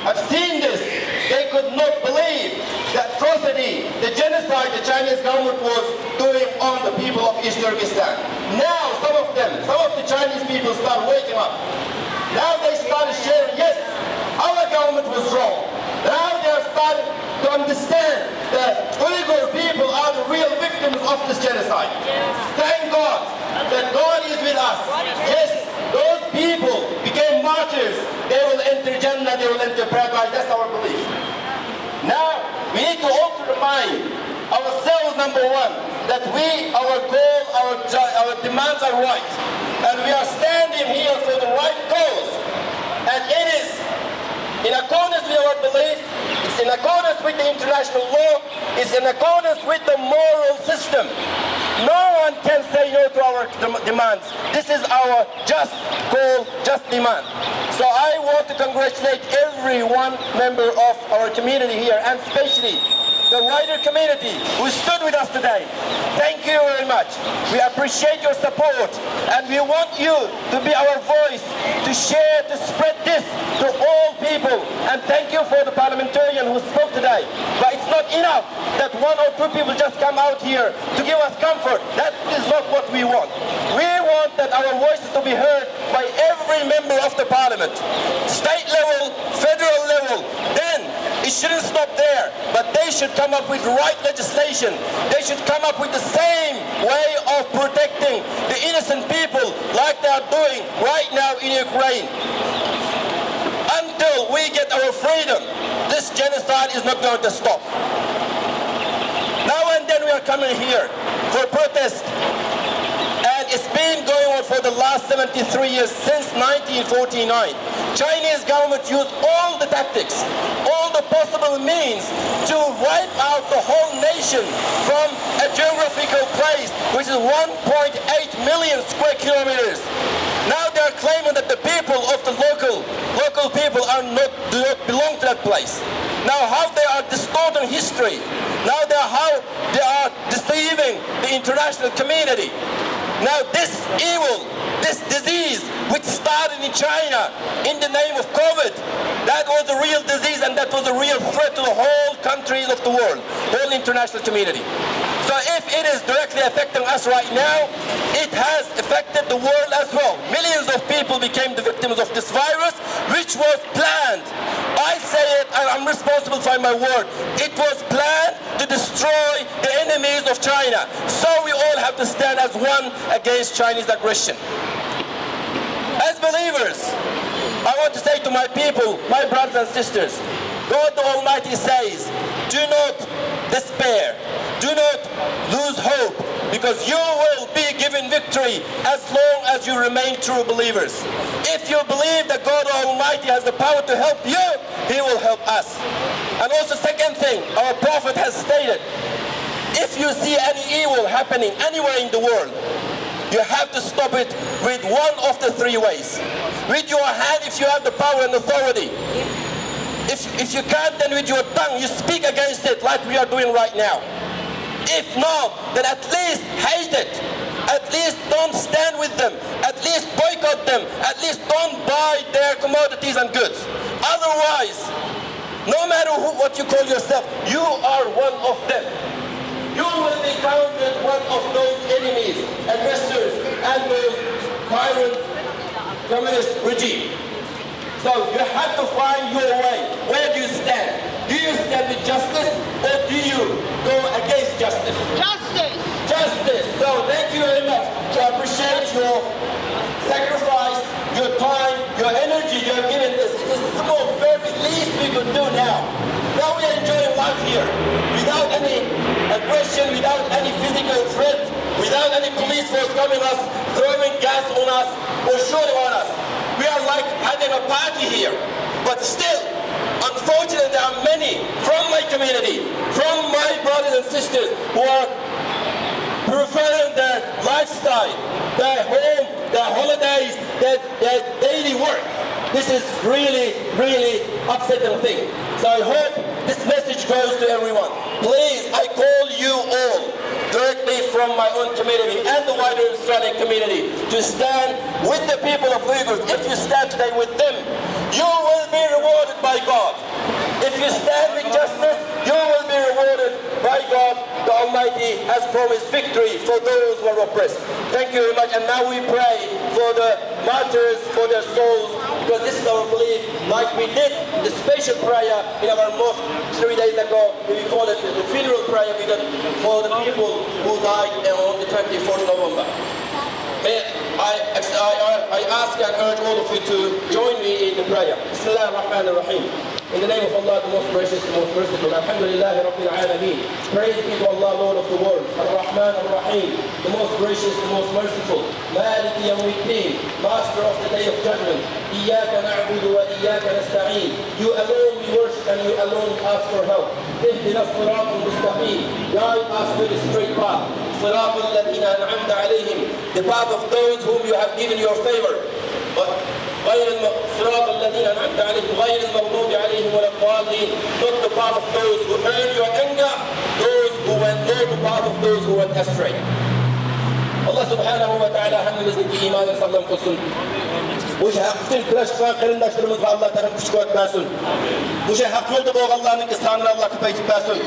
O: have seen this. They could not believe the atrocity, the genocide the Chinese government was doing on the people of East Turkestan. Now some of the Chinese people start waking up. Now they started sharing, yes, our government was wrong. Now they are starting to understand that Uyghur people are the real victims of this genocide. Yes. Thank God that God is with us. Yes, those people became martyrs. They will enter Jannah, they will enter paradise. That's our belief. Now, we need to also remind ourselves, number one, that our goal, our demands are right. And we are standing here for the right cause. And it is in accordance with our belief, it's in accordance with the international law, it's in accordance with the moral system. No one can say no to our demands. This is our just call, just demand. So I want to congratulate every one member of our community here, and especially the wider community who stood with us today. Thank you very much. We appreciate your support, and we want you to be our voice, to share, to spread this to all people. And thank you for the parliamentarian who spoke today. But it's not enough that one or two people just come out here to give us comfort. That is not what we want. We want that our voices to be heard by every member of the parliament, state level, federal level. Then it shouldn't stop there, but they should come up with the right legislation. They should come up with the same way of protecting the innocent people like they are doing right now in Ukraine. Until we get our freedom, this genocide is not going to stop. Now and then we are coming here for protest, and it's been going on for the last 73 years, since 1949. Chinese government used all the tactics, all the possible means to wipe out the whole nation from a geographical place which is 1.8 million square kilometers. Now they are claiming that the people of the local people do not belong to that place. Now how they are distorting history. Now how they are deceiving the international community. Now this evil, this disease which started in China in the name of COVID, that was a real disease, and that was a real threat to the whole countries of the world, whole international community. So if it is directly affecting us right now, it has affected the world as well. Millions of people became the victims of this virus, which was planned. I say it, and I'm responsible for my word. It was planned to destroy the enemies of China. So we all have to stand as one against Chinese aggression. As believers, I want to say to my people, my brothers and sisters, God the Almighty says, do not despair, do not lose hope, because you will be given victory as long as you remain true believers. If you believe that God Almighty has the power to help you, He will help us. And also, second thing, our prophet has stated, if you see any evil happening anywhere in the world, you have to stop it with one of the three ways. With your hand, if you have the power and authority. If you can't, then with your tongue, you speak against it like we are doing right now. If not, then at least hate it. At least don't stand with them. At least boycott them. At least don't buy their commodities and goods. Otherwise, no matter what you call yourself, you are one of them. You will be counted one of those enemies, aggressors, and those tyrant communist regime. So you have to find your way. Where do you stand? Do you stand with justice or do you go against justice?
L: Justice!
O: Justice. So thank you very much. I appreciate your sacrifice, your time, your energy you have given this. It's a small, very least we could do now. Now we are enjoying life here without any aggression, without any physical threat, without any police force coming us, throwing gas on us or shooting on us. We are like having a party here. But still, unfortunately, there are many from my community, from my brothers and sisters who are preferring their lifestyle, their home, their holidays, their daily work. This is really, really upsetting thing. So I hope this message goes to everyone. Please, I call you all directly from my own community and the wider Australian community to stand with the people of Uyghurs. If you stand today with them, you will be rewarded by God. If you stand with justice, you will be rewarded by God. The Almighty has promised victory for those who are oppressed. Thank you very much. And now we pray for the martyrs, for their souls, because this is our belief. Like we did the special prayer in our mosque 3 days ago, we call it the funeral prayer we did for the people who died on the 24th November. I ask and urge all of you to join me in the prayer. Bismillah ar-Rahman ar-Rahim. In the name of Allah, the most gracious, the most merciful. Alhamdulillah Rabbil Alameen. Praise be to Allah, Lord of the world. Ar-Rahman ar-Rahim. The most gracious, the most merciful. Maliki Yawmiddin. Master of the day of judgment. Iyaka na'budu wa iyaka nasta'een. You alone we worship and you alone ask for help. Ihdina as-sirat al-mustaqim. Guide us to the straight path. Sirat al-ladina an'amta alayhim. The path of those whom you have given your favor. غير صراط الذين أنعمت عليهم غير المغضوب عليهم ولا الضالين. Not the path of those who earn your anger, those who went not the path of those who went astray. Allah subhanahu wa ta'ala hammamizdeki imanı sağlam kılsın. Bu şey hakkın kıraştıran kırındaşlarımızla Allah tarafı küçük etmesin. Bu şey hak yolda boğanlarının ısrarını Allah kıpaytıp versin.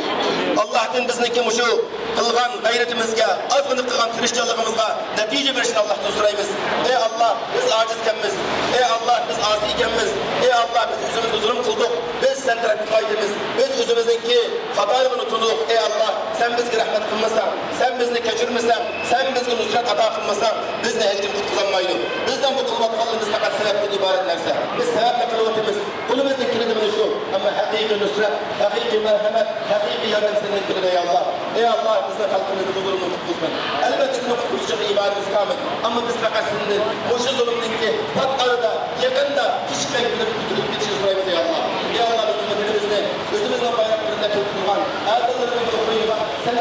O: Allah'tan bizniki şu kılgan gayretimizge, azgını kılgan tirişçalığımızga netice verişini Allah'tan sorayımız. Ey Allah, biz acizkenmiz. Ey Allah, biz asikenmiz. Ey Allah, biz üzümüz zulüm kıldık. Biz sen tarafı kaydımız. Biz üzümüzdeki hatayını tutulduk. Ey Allah, sen bizge rahmet kılmasan, sen bizni keçirmesen, sen bizge nusret ata kılmasan, biz ne hiç kutlanmaydık. Bizden bu kılmak kallımız fakat sebepten ibaretlerse. Biz sebeple kılvatımız. Kulümüzdeki kilidimiz şu. Ama hakiki nusret, hakiki merhamet, hakiki yarın senin kilidi ey Allah. Ey Allah, bizden halkımızı huzurunu kutlusun. Elbette seni kutlusacak ibademiz kamet. Ama biz fakat senin bu şu zulümdeki tat arada, yakında, hiç beklenip tutulup geçiyor sorayımız ey Allah. Ey Allah, bizim ülkemizde, gözümüzle bayraklarında tutulgan, erdallarının yoluyla sen